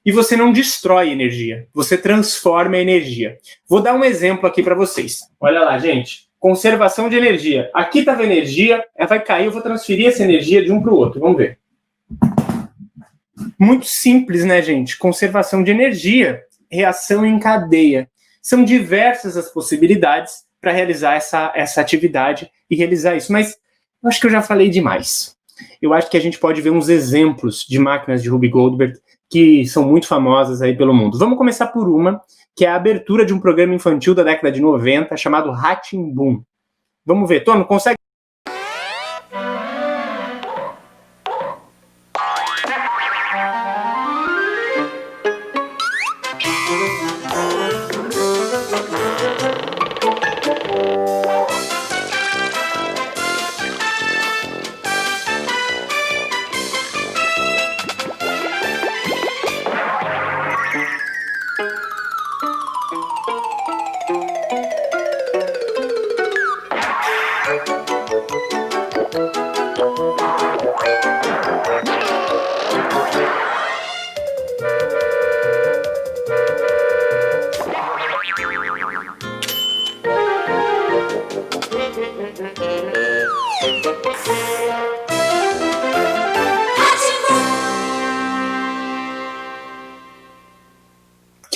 e você não destrói energia, você transforma a energia. Vou dar um exemplo aqui para vocês. Olha lá, gente. Conservação de energia. Aqui estava energia, ela vai cair, eu vou transferir essa energia de um para o outro. Vamos ver. Muito simples, né, gente? Conservação de energia, reação em cadeia. São diversas as possibilidades para realizar essa atividade e realizar isso. Mas eu acho que eu já falei demais. Eu acho que a gente pode ver uns exemplos de máquinas de Rube Goldberg que são muito famosas aí pelo mundo. Vamos começar por uma, que é a abertura de um programa infantil da década de 90, chamado Rá-Tim-Bum. Vamos ver. Tono, consegue?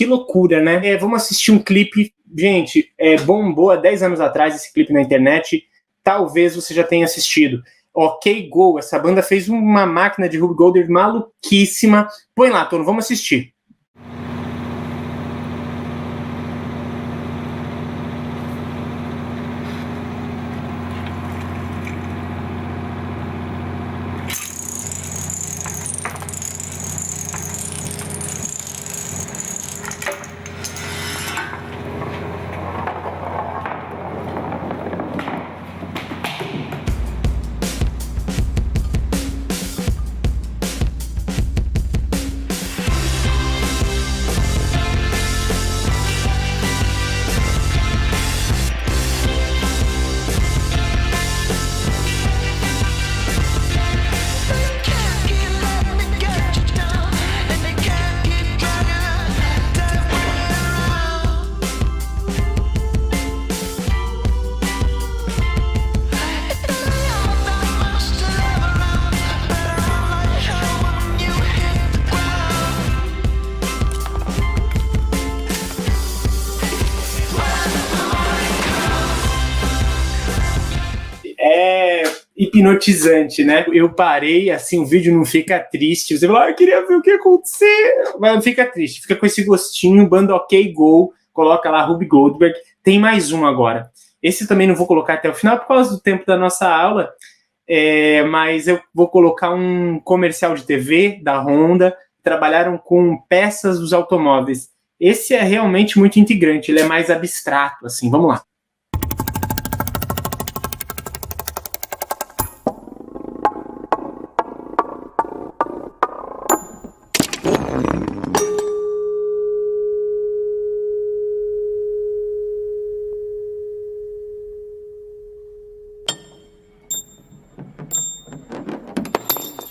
Que loucura, né? Vamos assistir um clipe. Gente, bombou há 10 anos atrás esse clipe na internet. Talvez você já tenha assistido. OK Go, essa banda fez uma máquina de Ruby Goldberg maluquíssima. Põe lá, Tono, vamos assistir. Hipnotizante, né? Eu parei, assim, o vídeo não fica triste. Você fala, eu queria ver o que ia acontecer. Mas não fica triste, fica com esse gostinho, banda OK Go, coloca lá Ruby Goldberg. Tem mais um agora. Esse também não vou colocar até o final por causa do tempo da nossa aula, mas eu vou colocar um comercial de TV da Honda. Trabalharam com peças dos automóveis. Esse é realmente muito integrante, ele é mais abstrato, assim. Vamos lá.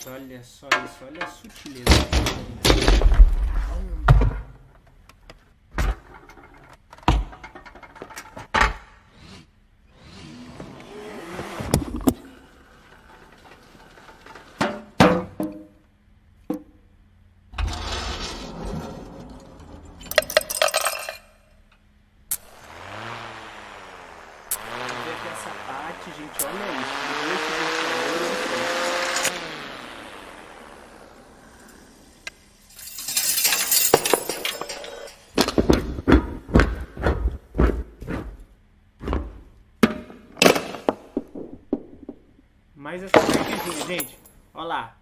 Olha só isso, olha a sutileza. Essa parte, gente, olha isso. Mais essa partezinha, gente. Olha lá.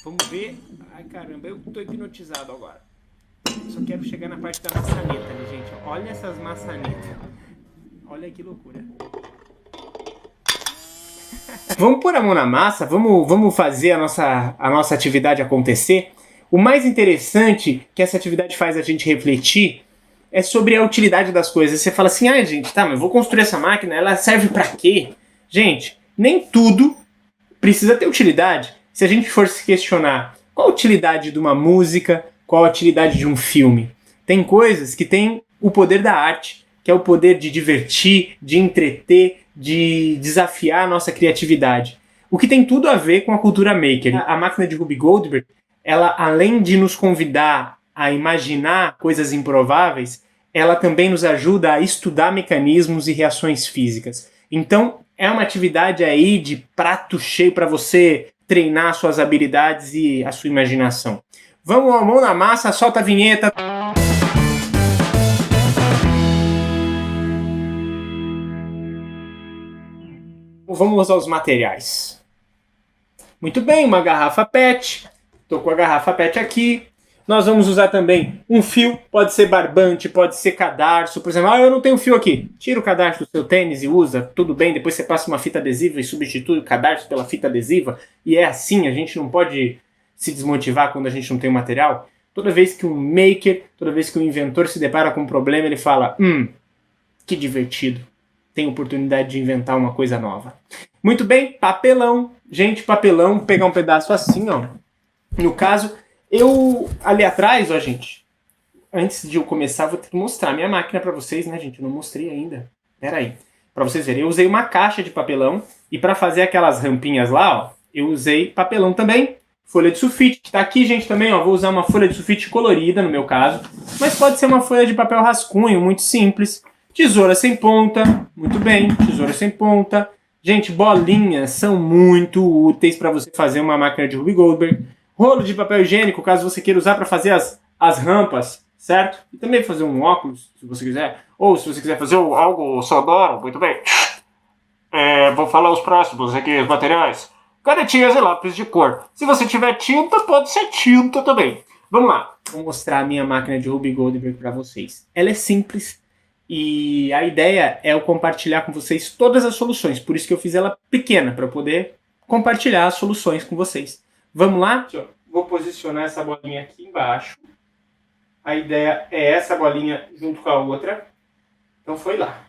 Vamos ver. Ai, caramba, eu tô hipnotizado agora. Só quero chegar na parte da maçaneta, né, gente? Olha essas maçanetas. Olha que loucura. Vamos pôr a mão na massa, vamos fazer a nossa atividade acontecer. O mais interessante que essa atividade faz a gente refletir é sobre a utilidade das coisas. Você fala assim, gente, tá, mas eu vou construir essa máquina, ela serve pra quê? Gente, nem tudo precisa ter utilidade. Se a gente for se questionar qual a utilidade de uma música, qual a utilidade de um filme, tem coisas que têm o poder da arte, que é o poder de divertir, de entreter, de desafiar a nossa criatividade. O que tem tudo a ver com a cultura maker. A máquina de Ruby Goldberg, ela, além de nos convidar a imaginar coisas improváveis, ela também nos ajuda a estudar mecanismos e reações físicas. Então, é uma atividade aí de prato cheio para você treinar suas habilidades e a sua imaginação. Vamos, a mão na massa, solta a vinheta. Vamos aos materiais. Muito bem, uma garrafa PET. Estou com a garrafa PET aqui. Nós vamos usar também um fio, pode ser barbante, pode ser cadarço. Por exemplo, eu não tenho fio aqui. Tira o cadarço do seu tênis e usa, tudo bem. Depois você passa uma fita adesiva e substitui o cadarço pela fita adesiva. E é assim, a gente não pode se desmotivar quando a gente não tem o material. Toda vez que um maker, toda vez que um inventor se depara com um problema, ele fala, que divertido. Tem oportunidade de inventar uma coisa nova. Muito bem, papelão. Gente, papelão, vou pegar um pedaço assim, ó. No caso, ali atrás, ó, gente, antes de eu começar, vou ter que mostrar a minha máquina pra vocês, né, gente? Eu não mostrei ainda. Pera aí. Pra vocês verem, eu usei uma caixa de papelão e pra fazer aquelas rampinhas lá, ó, eu usei papelão também. folha de sulfite, que tá aqui, gente, também, ó, vou usar uma folha de sulfite colorida, no meu caso, mas pode ser uma folha de papel rascunho, muito simples. Tesoura sem ponta, muito bem, tesoura sem ponta. Gente, bolinhas são muito úteis para você fazer uma máquina de Ruby Goldberg. Rolo de papel higiênico, caso você queira usar para fazer as rampas, certo? E também fazer um óculos, se você quiser. Ou se você quiser fazer algo sonoro, muito bem. Vou falar os próximos aqui, os materiais. Canetinhas e lápis de cor. Se você tiver tinta, pode ser tinta também. Vamos lá. Vou mostrar a minha máquina de Ruby Goldberg para vocês. Ela é simples e a ideia é eu compartilhar com vocês todas as soluções. Por isso que eu fiz ela pequena, para poder compartilhar as soluções com vocês. Vamos lá? Vou posicionar essa bolinha aqui embaixo. A ideia é essa bolinha junto com a outra. Então foi lá.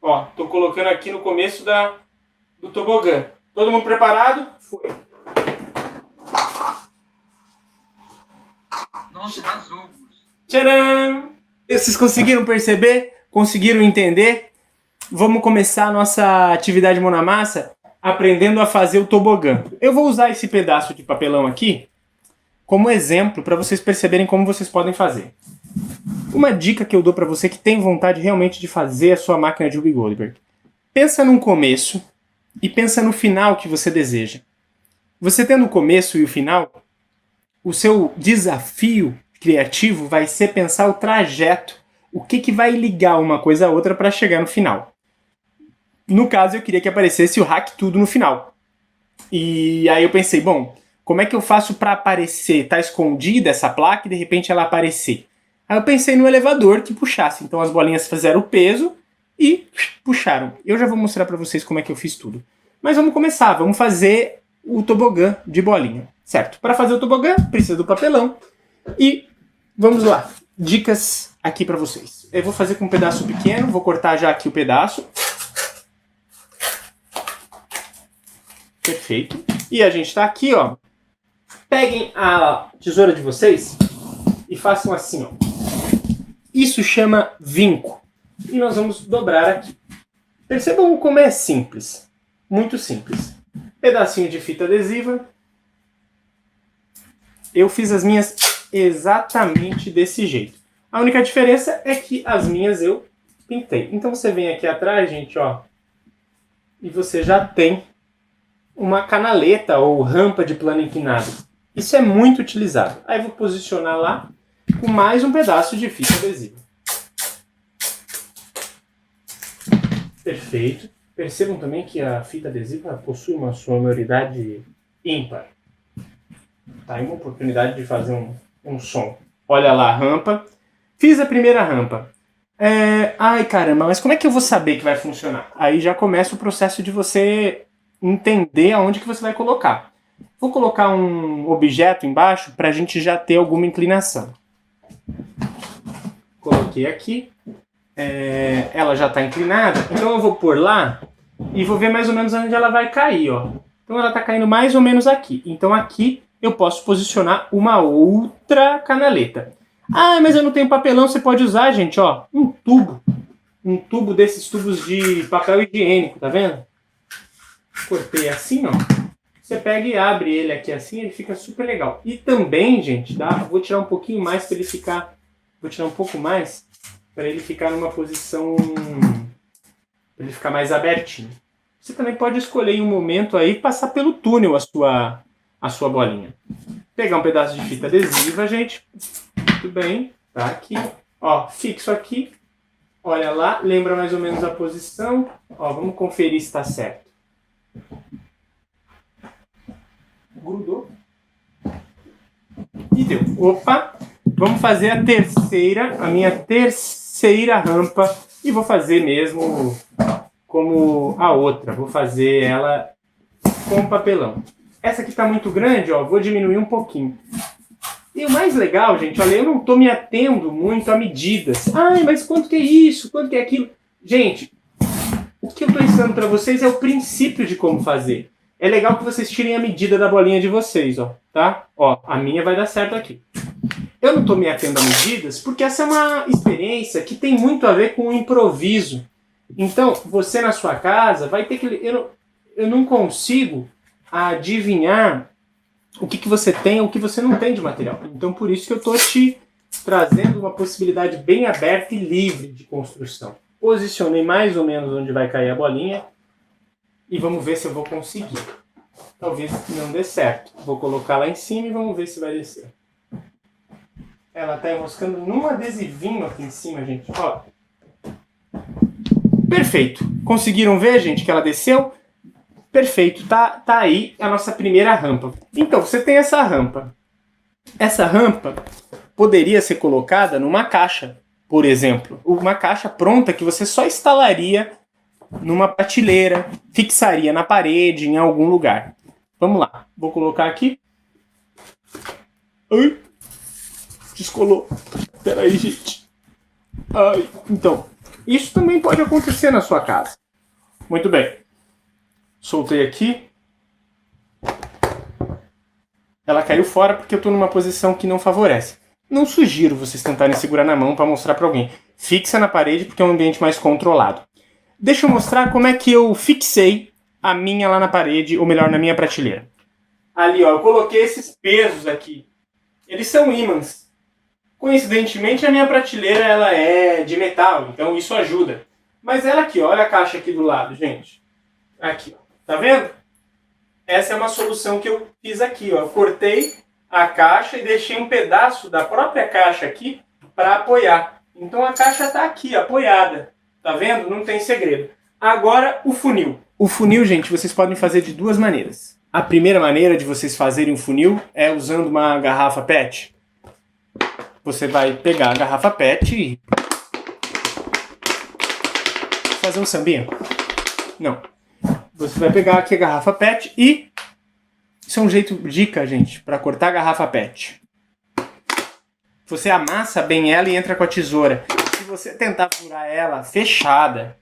Ó, tô colocando aqui no começo do tobogã. Todo mundo preparado? Foi. Nossa, arrasou. Tcharam! Vocês conseguiram perceber? Conseguiram entender? Vamos começar a nossa atividade mão na massa aprendendo a fazer o tobogã. Eu vou usar esse pedaço de papelão aqui como exemplo para vocês perceberem como vocês podem fazer. Uma dica que eu dou para você que tem vontade realmente de fazer a sua máquina de Ruby Goldberg. Pensa num começo e pensa no final que você deseja. Você tendo o começo e o final, o seu desafio criativo vai ser pensar o trajeto, o que vai ligar uma coisa a outra para chegar no final. No caso, eu queria que aparecesse o Hack Tudo no final. E aí eu pensei, bom, como é que eu faço para aparecer? Tá escondida essa placa e de repente ela aparecer. Aí eu pensei no elevador que puxasse. Então as bolinhas fizeram o peso e puxaram. Eu já vou mostrar para vocês como é que eu fiz tudo. Mas vamos começar, vamos fazer o tobogã de bolinha, certo? Para fazer o tobogã, precisa do papelão. E vamos lá, dicas aqui para vocês. Eu vou fazer com um pedaço pequeno, vou cortar já aqui o pedaço. Perfeito. E a gente tá aqui, ó. Peguem a tesoura de vocês e façam assim, ó. Isso chama vinco. E nós vamos dobrar aqui. Percebam como é simples. Muito simples. Pedacinho de fita adesiva. Eu fiz as minhas exatamente desse jeito. A única diferença é que as minhas eu pintei. Então você vem aqui atrás, gente, ó. E você já tem uma canaleta ou rampa de plano inclinado. Isso é muito utilizado. Aí eu vou posicionar lá com mais um pedaço de fita adesiva. Perfeito. Percebam também que a fita adesiva possui uma sonoridade ímpar. Tá aí uma oportunidade de fazer um som. Olha lá a rampa. Fiz a primeira rampa. Ai caramba, mas como é que eu vou saber que vai funcionar? Aí já começa o processo de você entender aonde que você vai colocar. Vou colocar um objeto embaixo para a gente já ter alguma inclinação. Coloquei aqui. Ela já está inclinada, então eu vou pôr lá e vou ver mais ou menos onde ela vai cair, ó. Então ela está caindo mais ou menos aqui. Então aqui eu posso posicionar uma outra canaleta. Ah, mas eu não tenho papelão, você pode usar, gente, ó, um tubo. Um tubo desses tubos de papel higiênico, tá vendo? Cortei assim, ó. Você pega e abre ele aqui assim, ele fica super legal. E também, gente, vou tirar um pouquinho mais para ele ficar... Vou tirar um pouco mais para ele ficar numa posição... para ele ficar mais abertinho. Você também pode escolher em um momento aí passar pelo túnel a sua bolinha. Pegar um pedaço de fita adesiva, gente. Muito bem. Tá aqui. Ó, fixo aqui. Olha lá, lembra mais ou menos a posição. Ó, vamos conferir se está certo. Grudou. E deu. Opa! Vamos fazer a minha terceira rampa. E vou fazer mesmo como a outra. Vou fazer ela com papelão. Essa aqui está muito grande, ó. Vou diminuir um pouquinho. E o mais legal, gente, olha, eu não estou me atendo muito a medidas. Ai, mas quanto que é isso? Quanto que é aquilo? Gente, o que eu estou ensinando para vocês é o princípio de como fazer. É legal que vocês tirem a medida da bolinha de vocês, ó, tá? Ó, a minha vai dar certo aqui. Eu não estou me atendo a medidas porque essa é uma experiência que tem muito a ver com o improviso. Então, você na sua casa vai ter que... Eu não consigo adivinhar o que você tem ou o que você não tem de material. Então, por isso que eu estou te trazendo uma possibilidade bem aberta e livre de construção. Posicionei mais ou menos onde vai cair a bolinha e vamos ver se eu vou conseguir. Talvez não dê certo. Vou colocar lá em cima e vamos ver se vai descer. Ela está enroscando num adesivinho aqui em cima, gente. Ó. Perfeito. Conseguiram ver, gente, que ela desceu? Perfeito. Tá aí a nossa primeira rampa. Então, você tem essa rampa. Essa rampa poderia ser colocada numa caixa, por exemplo. Uma caixa pronta que você só instalaria numa prateleira, fixaria na parede, em algum lugar. Vamos lá. Vou colocar aqui. Ai, descolou. Peraí, gente. Ai, então, isso também pode acontecer na sua casa. Muito bem. Soltei aqui. Ela caiu fora porque eu estou numa posição que não favorece. Não sugiro vocês tentarem segurar na mão para mostrar para alguém. Fixa na parede porque é um ambiente mais controlado. Deixa eu mostrar como é que eu fixei a minha lá na parede, ou melhor, na minha prateleira. Ali, ó, eu coloquei esses pesos aqui. Eles são ímãs. Coincidentemente, a minha prateleira ela é de metal, então isso ajuda. Mas ela aqui, ó, olha a caixa aqui do lado, gente. Aqui, ó. Tá vendo? Essa é uma solução que eu fiz aqui, ó. Eu cortei a caixa e deixei um pedaço da própria caixa aqui para apoiar. Então a caixa está aqui, apoiada. Tá vendo? Não tem segredo. Agora o funil. O funil, gente, vocês podem fazer de duas maneiras. A primeira maneira de vocês fazerem um funil é usando uma garrafa PET. Você vai pegar a garrafa PET e fazer um sambinha. Não. Você vai pegar aqui a garrafa PET e... Isso é um jeito, dica, gente, para cortar a garrafa PET. Você amassa bem ela e entra com a tesoura. Se você tentar furar ela fechada,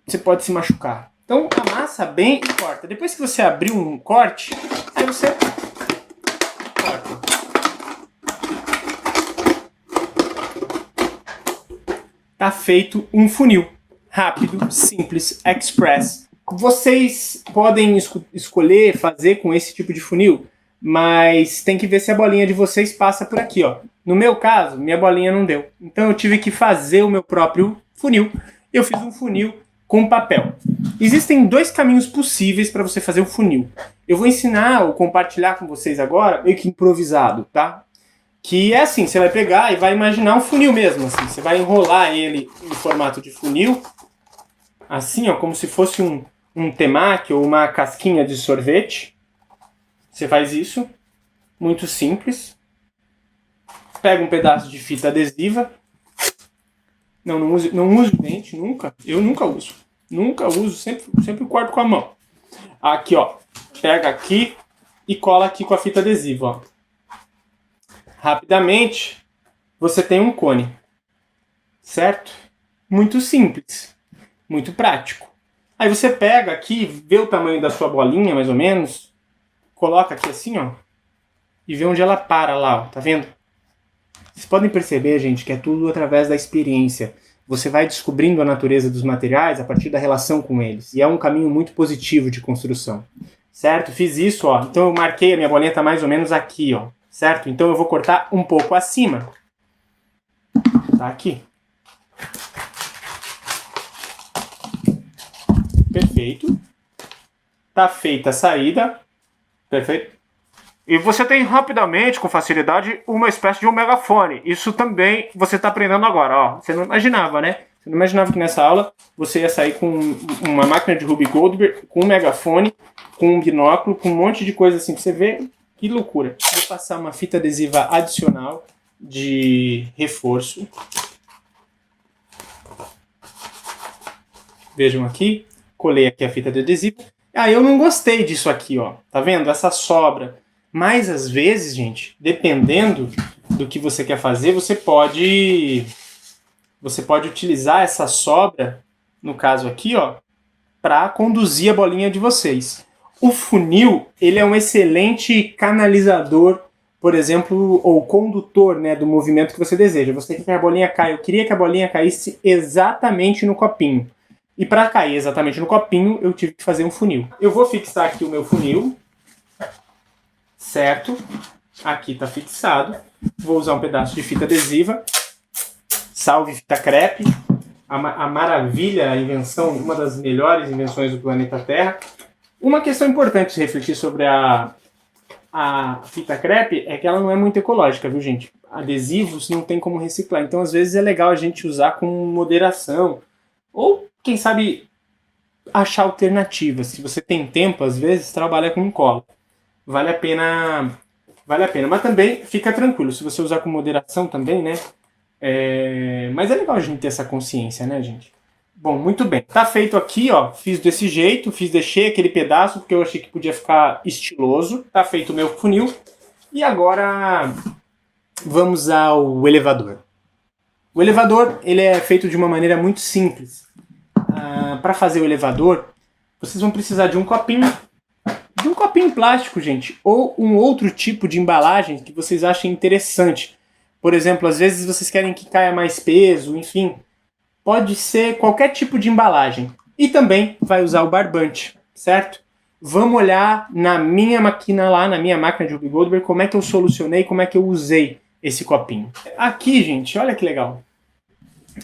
você pode se machucar. Então amassa bem e corta. Depois que você abrir um corte, aí você corta. Tá feito um funil. Rápido, simples, express. Vocês podem escolher fazer com esse tipo de funil, mas tem que ver se a bolinha de vocês passa por aqui, ó. No meu caso, minha bolinha não deu. Então eu tive que fazer o meu próprio funil. Eu fiz um funil com papel. Existem dois caminhos possíveis para você fazer um funil. Eu vou ensinar ou compartilhar com vocês agora, meio que improvisado, tá? Que é assim, você vai pegar e vai imaginar um funil mesmo, assim. Você vai enrolar ele em formato de funil, assim, ó, como se fosse um temaki ou uma casquinha de sorvete. Você faz isso, muito simples. Pega um pedaço de fita adesiva. Não use dente, nunca. Eu nunca uso. Nunca uso, sempre corto com a mão. Aqui, ó. Pega aqui e cola aqui com a fita adesiva, ó. Rapidamente, você tem um cone. Certo? Muito simples. Muito prático. Aí você pega aqui, vê o tamanho da sua bolinha, mais ou menos. Coloca aqui assim, ó. E vê onde ela para lá, ó. Tá vendo? Vocês podem perceber, gente, que é tudo através da experiência. Você vai descobrindo a natureza dos materiais a partir da relação com eles. E é um caminho muito positivo de construção. Certo? Fiz isso, ó. Então eu marquei, a minha bolinha tá mais ou menos aqui, ó. Certo? Então eu vou cortar um pouco acima. Tá aqui. Perfeito. Tá feita a saída. Perfeito. E você tem rapidamente, com facilidade, uma espécie de um megafone. Isso também você está aprendendo agora. Ó. Você não imaginava, né? Você não imaginava que nessa aula você ia sair com uma máquina de Ruby Goldberg, com um megafone, com um binóculo, com um monte de coisa assim. Pra você ver que loucura. Vou passar uma fita adesiva adicional de reforço. Vejam aqui. Colei aqui a fita de adesivo. Ah, eu não gostei disso aqui, ó. Tá vendo? Essa sobra. Mas, às vezes, gente, dependendo do que você quer fazer, você pode utilizar essa sobra, no caso aqui, ó, para conduzir a bolinha de vocês. O funil, ele é um excelente canalizador, por exemplo, ou condutor, né, do movimento que você deseja. Você quer que a bolinha caia. Eu queria que a bolinha caísse exatamente no copinho. E para cair exatamente no copinho, eu tive que fazer um funil. Eu vou fixar aqui o meu funil. certo? Aqui está fixado. Vou usar um pedaço de fita adesiva. Salve fita crepe. A maravilha, a invenção, uma das melhores invenções do planeta Terra. Uma questão importante de refletir sobre a fita crepe é que ela não é muito ecológica, viu, gente? Adesivos não tem como reciclar. Então, às vezes, é legal a gente usar com moderação. Ou, quem sabe, achar alternativas. Se você tem tempo, às vezes, trabalha com cola. Vale a pena. Mas também, fica tranquilo. Se você usar com moderação também, né? Mas é legal a gente ter essa consciência, né, gente? Bom, muito bem. Tá feito aqui, ó. Fiz desse jeito, deixei aquele pedaço porque eu achei que podia ficar estiloso. Tá feito o meu funil. E agora vamos ao elevador. O elevador, ele é feito de uma maneira muito simples. Para fazer o elevador, vocês vão precisar de um copinho plástico, gente, ou um outro tipo de embalagem que vocês achem interessante. Por exemplo, às vezes vocês querem que caia mais peso, enfim. Pode ser qualquer tipo de embalagem. E também vai usar o barbante, certo? Vamos olhar na minha máquina lá, na minha máquina de Ruby Goldberg, como é que eu solucionei, como é que eu usei esse copinho. Aqui, gente, olha que legal.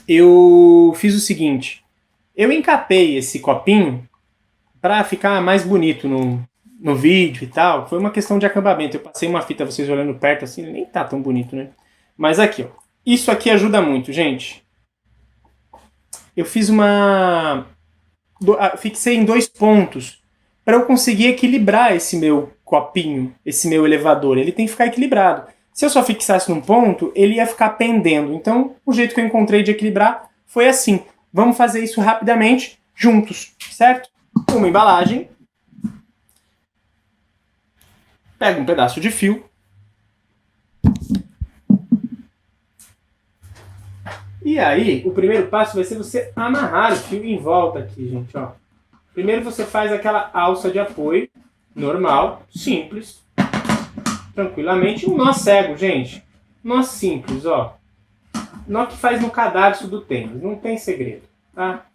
Eu fiz o seguinte. Eu encapei esse copinho para ficar mais bonito no vídeo e tal. Foi uma questão de acabamento. Eu passei uma fita, vocês olhando perto assim, nem tá tão bonito, né? Mas aqui, ó. Isso aqui ajuda muito, gente. Eu fiz fixei em 2 pontos para eu conseguir equilibrar esse meu copinho, esse meu elevador. Ele tem que ficar equilibrado. Se eu só fixasse num ponto, ele ia ficar pendendo. Então, o jeito que eu encontrei de equilibrar foi assim. Vamos fazer isso rapidamente, juntos, certo? Uma embalagem. Pega um pedaço de fio. E aí, o primeiro passo vai ser você amarrar o fio em volta aqui, gente, ó. Primeiro você faz aquela alça de apoio, normal, simples, tranquilamente. Um nó cego, gente. Nó simples, ó. Nó que faz no cadarço do tênis, não tem segredo, tá?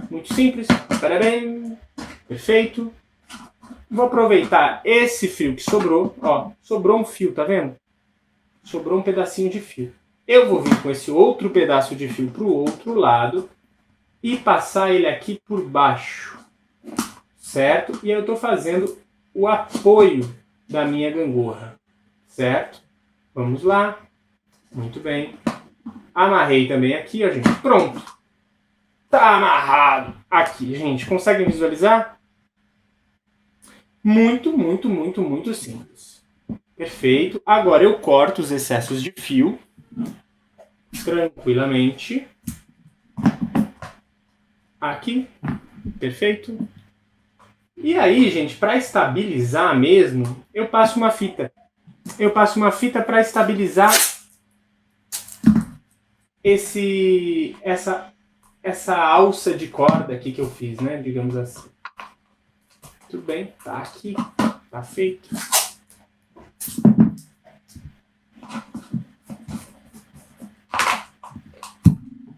Muito simples, parabéns, perfeito. Vou aproveitar esse fio que sobrou, ó. Sobrou um fio, tá vendo? Sobrou um pedacinho de fio. Eu vou vir com esse outro pedaço de fio para o outro lado e passar ele aqui por baixo, certo? E eu estou fazendo o apoio da minha gangorra, certo? Vamos lá. Muito bem. Amarrei também aqui, ó, gente. Pronto. Tá amarrado aqui, gente. Conseguem visualizar? Muito, muito, muito, muito simples. Perfeito. Agora eu corto os excessos de fio. Tranquilamente. Aqui. Perfeito. E aí, gente, para estabilizar mesmo, eu passo uma fita. Eu passo uma fita para estabilizar essa alça de corda aqui que eu fiz, né? Digamos assim. Tudo bem, tá aqui, tá feito.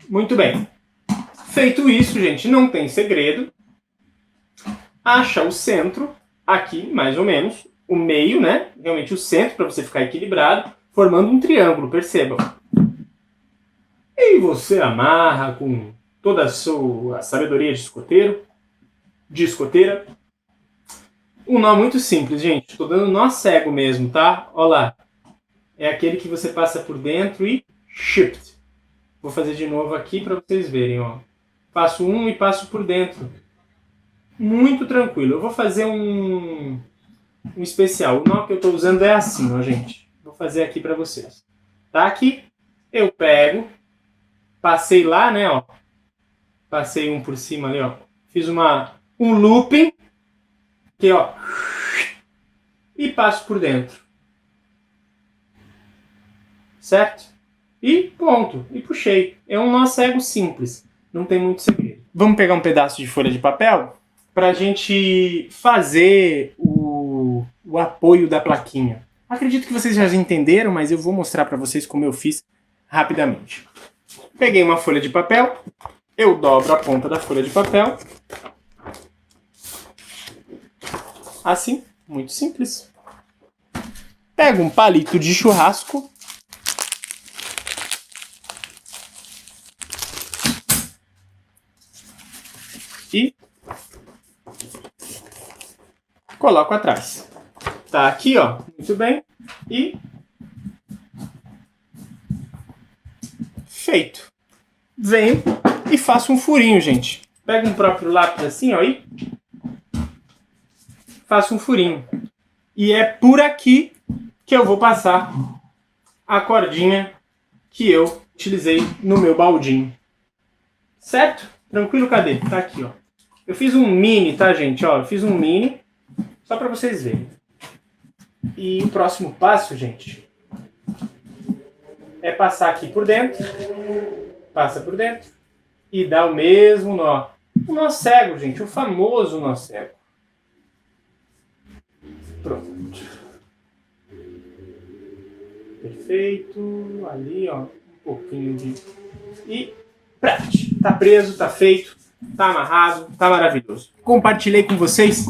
Muito bem. Feito isso, gente, não tem segredo. Acha o centro, aqui, mais ou menos, o meio, né? Realmente o centro, para você ficar equilibrado, formando um triângulo, percebam. E você amarra com toda a sua sabedoria de escoteira. Um nó muito simples, gente. Estou dando nó cego mesmo, tá? Olha lá. É aquele que você passa por dentro e shift. Vou fazer de novo aqui para vocês verem, ó. Passo um e passo por dentro. Muito tranquilo. Eu vou fazer um especial. O nó que eu estou usando é assim, ó, gente. Vou fazer aqui para vocês. Tá aqui. Eu pego. Passei lá, né, ó. Passei um por cima ali, ó. Fiz um looping. Aqui, ó. E passo por dentro. Certo? E ponto. E puxei. É um nó cego simples. Não tem muito segredo. Vamos pegar um pedaço de folha de papel para a gente fazer o apoio da plaquinha. Acredito que vocês já entenderam, mas eu vou mostrar para vocês como eu fiz rapidamente. Peguei uma folha de papel. Eu dobro a ponta da folha de papel. Assim. Muito simples. Pego um palito de churrasco. E coloco atrás. Tá aqui, ó. Muito bem. E feito. Venho e faço um furinho, gente. Pego um próprio lápis assim, ó, e faço um furinho. E é por aqui que eu vou passar a cordinha que eu utilizei no meu baldinho. Certo? Tranquilo? Cadê? Tá aqui, ó. Eu fiz um mini, tá, gente? Ó, eu fiz um mini só para vocês verem. E o próximo passo, gente, é passar aqui por dentro. Passa por dentro e dá o mesmo nó. O nó cego, gente, o famoso nó cego. Pronto. Perfeito. Ali, ó, um pouquinho de... E prate. Tá preso, tá feito, tá amarrado, tá maravilhoso. Compartilhei com vocês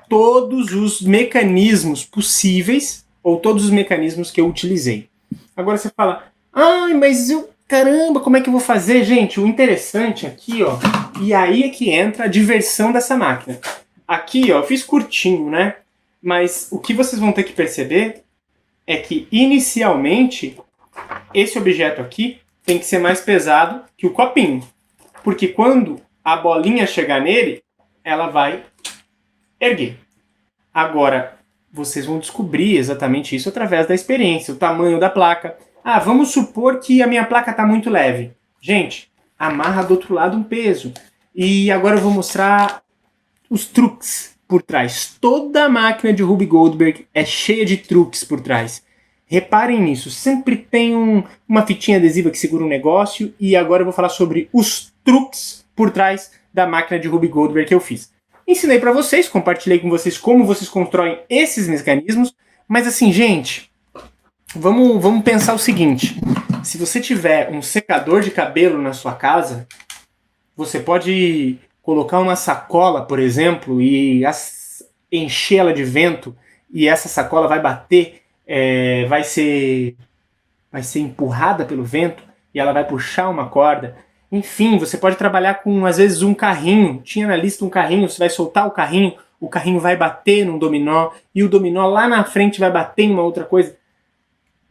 todos os mecanismos possíveis, ou todos os mecanismos que eu utilizei. Agora você fala, ai, mas caramba, como é que eu vou fazer? Gente, o interessante aqui, ó, e aí é que entra a diversão dessa máquina. Aqui, ó, eu fiz curtinho, né? Mas o que vocês vão ter que perceber é que, inicialmente, esse objeto aqui tem que ser mais pesado que o copinho. Porque quando a bolinha chegar nele, ela vai erguer. Agora, vocês vão descobrir exatamente isso através da experiência, o tamanho da placa. Ah, vamos supor que a minha placa está muito leve. Gente, amarra do outro lado um peso. E agora eu vou mostrar os truques por trás. Toda a máquina de Ruby Goldberg é cheia de truques por trás. Reparem nisso, sempre tem uma fitinha adesiva que segura um negócio, e agora eu vou falar sobre os truques por trás da máquina de Ruby Goldberg que eu fiz. Ensinei para vocês, compartilhei com vocês como vocês constroem esses mecanismos, mas assim, gente, vamos pensar o seguinte, se você tiver um secador de cabelo na sua casa, você pode colocar uma sacola, por exemplo, e enchê-la de vento, e essa sacola vai bater, vai ser empurrada pelo vento e ela vai puxar uma corda. Enfim, você pode trabalhar com, às vezes, um carrinho. Tinha na lista um carrinho, você vai soltar o carrinho vai bater num dominó e o dominó lá na frente vai bater em uma outra coisa.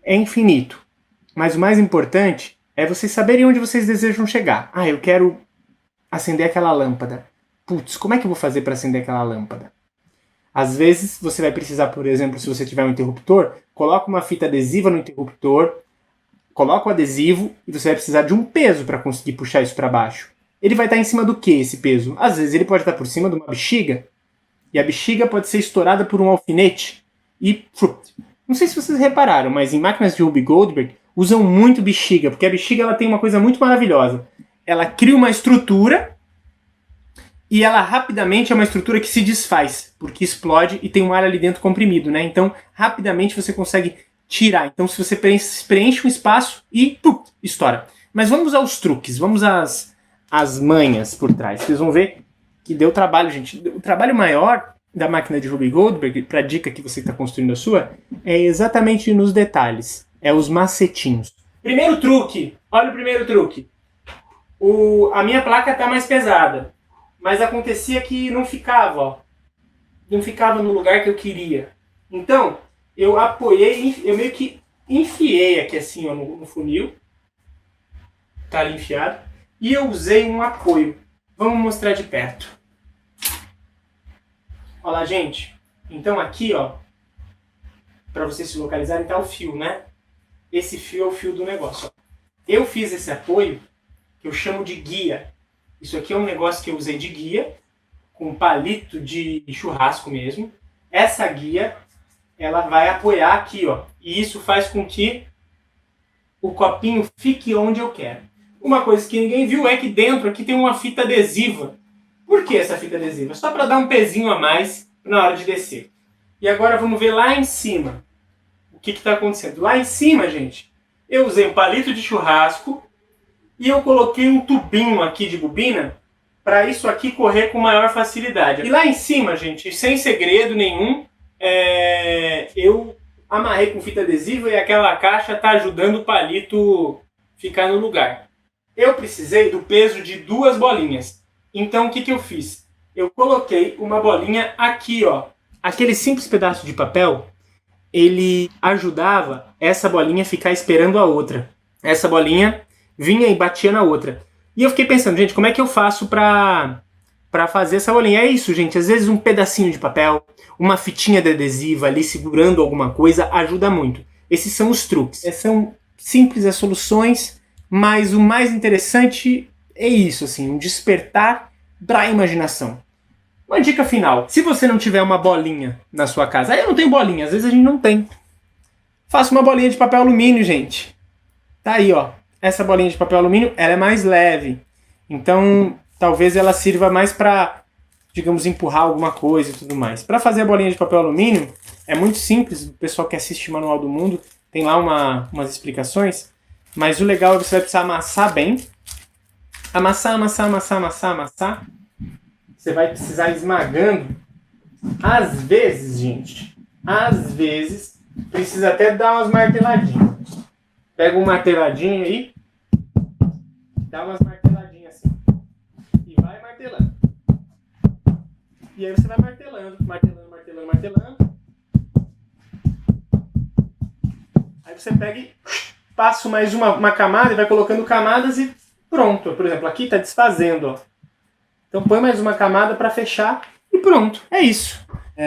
É infinito. Mas o mais importante é vocês saberem onde vocês desejam chegar. Ah, eu quero acender aquela lâmpada. Putz, como é que eu vou fazer para acender aquela lâmpada? Às vezes você vai precisar, por exemplo, se você tiver um interruptor, coloca uma fita adesiva no interruptor, coloca o adesivo e você vai precisar de um peso para conseguir puxar isso para baixo. Ele vai estar em cima do que, esse peso? Às vezes ele pode estar por cima de uma bexiga, e a bexiga pode ser estourada por um alfinete. E não sei se vocês repararam, mas em máquinas de Ruby Goldberg usam muito bexiga, porque a bexiga ela tem uma coisa muito maravilhosa. Ela cria uma estrutura e ela rapidamente é uma estrutura que se desfaz, porque explode e tem um ar ali dentro comprimido, né? Então, rapidamente você consegue tirar. Então, se você preenche um espaço e estoura. Mas vamos aos truques, vamos às manhas por trás. Vocês vão ver que deu trabalho, gente. O trabalho maior da máquina de Ruby Goldberg, para a dica que você está construindo a sua, é exatamente nos detalhes. É os macetinhos. Primeiro truque. Olha o primeiro truque. A minha placa está mais pesada. Mas acontecia que não ficava, ó. Não ficava no lugar que eu queria. Então, eu apoiei, eu meio que enfiei aqui assim, ó, no funil. Tá ali enfiado. E eu usei um apoio. Vamos mostrar de perto. Olha lá, gente. Então aqui, ó, para vocês se localizarem, tá o fio, né? Esse fio é o fio do negócio, ó. Eu fiz esse apoio que eu chamo de guia. Isso aqui é um negócio que eu usei de guia, com palito de churrasco mesmo. Essa guia, ela vai apoiar aqui, ó. E isso faz com que o copinho fique onde eu quero. Uma coisa que ninguém viu é que dentro aqui tem uma fita adesiva. Por que essa fita adesiva? Só para dar um pezinho a mais na hora de descer. E agora vamos ver lá em cima. O que está acontecendo? Lá em cima, gente, eu usei um palito de churrasco e eu coloquei um tubinho aqui de bobina para isso aqui correr com maior facilidade. E lá em cima, gente, sem segredo nenhum, eu amarrei com fita adesiva e aquela caixa tá ajudando o palito ficar no lugar. Eu precisei do peso de 2 bolinhas. Então o que eu fiz? Eu coloquei uma bolinha aqui, ó. Aquele simples pedaço de papel, ele ajudava essa bolinha a ficar esperando a outra. Essa bolinha vinha e batia na outra. E eu fiquei pensando, gente, como é que eu faço pra fazer essa bolinha? É isso, gente. Às vezes um pedacinho de papel, uma fitinha de adesiva ali segurando alguma coisa ajuda muito. Esses são os truques. São simples as soluções, mas o mais interessante é isso, assim, um despertar da imaginação. Uma dica final. Se você não tiver uma bolinha na sua casa, aí eu não tenho bolinha, às vezes a gente não tem. Faça uma bolinha de papel alumínio, gente. Tá aí, ó. Essa bolinha de papel alumínio, ela é mais leve. Então, talvez ela sirva mais para, digamos, empurrar alguma coisa e tudo mais. Para fazer a bolinha de papel alumínio, é muito simples. O pessoal que assiste Manual do Mundo tem lá umas explicações. Mas o legal é que você vai precisar amassar bem. Amassar. Você vai precisar ir esmagando. Às vezes, gente, precisa até dar umas marteladinhas. Pega um marteladinho aí, dá umas marteladinhas assim. E vai martelando. E aí você vai martelando. Aí você pega e passa mais uma camada e vai colocando camadas e pronto. Por exemplo, aqui está desfazendo, ó. Então põe mais uma camada para fechar e pronto. É isso.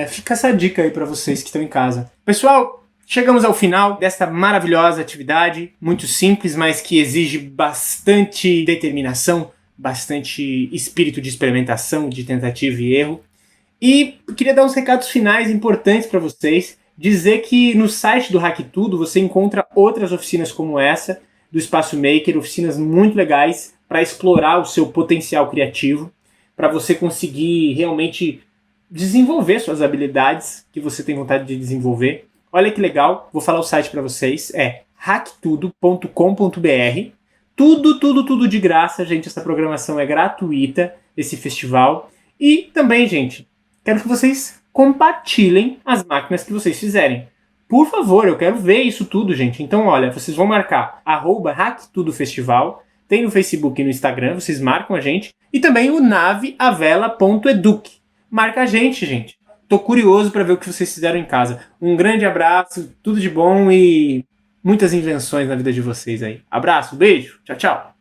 Fica essa dica aí para vocês que estão em casa. Pessoal, chegamos ao final desta maravilhosa atividade, muito simples, mas que exige bastante determinação, bastante espírito de experimentação, de tentativa e erro. E queria dar uns recados finais importantes para vocês. Dizer que no site do Hack Tudo você encontra outras oficinas como essa, do Espaço Maker, oficinas muito legais para explorar o seu potencial criativo, para você conseguir realmente desenvolver suas habilidades que você tem vontade de desenvolver. Olha que legal, vou falar o site para vocês, é hacktudo.com.br. Tudo de graça, gente, essa programação é gratuita, esse festival. E também, gente, quero que vocês compartilhem as máquinas que vocês fizerem. Por favor, eu quero ver isso tudo, gente. Então, olha, vocês vão marcar @HackTudoFestival, tem no Facebook e no Instagram, vocês marcam a gente. E também o naveavela.educ. Marca a gente. Tô curioso para ver o que vocês fizeram em casa. Um grande abraço, tudo de bom e muitas invenções na vida de vocês aí. Abraço, beijo, tchau.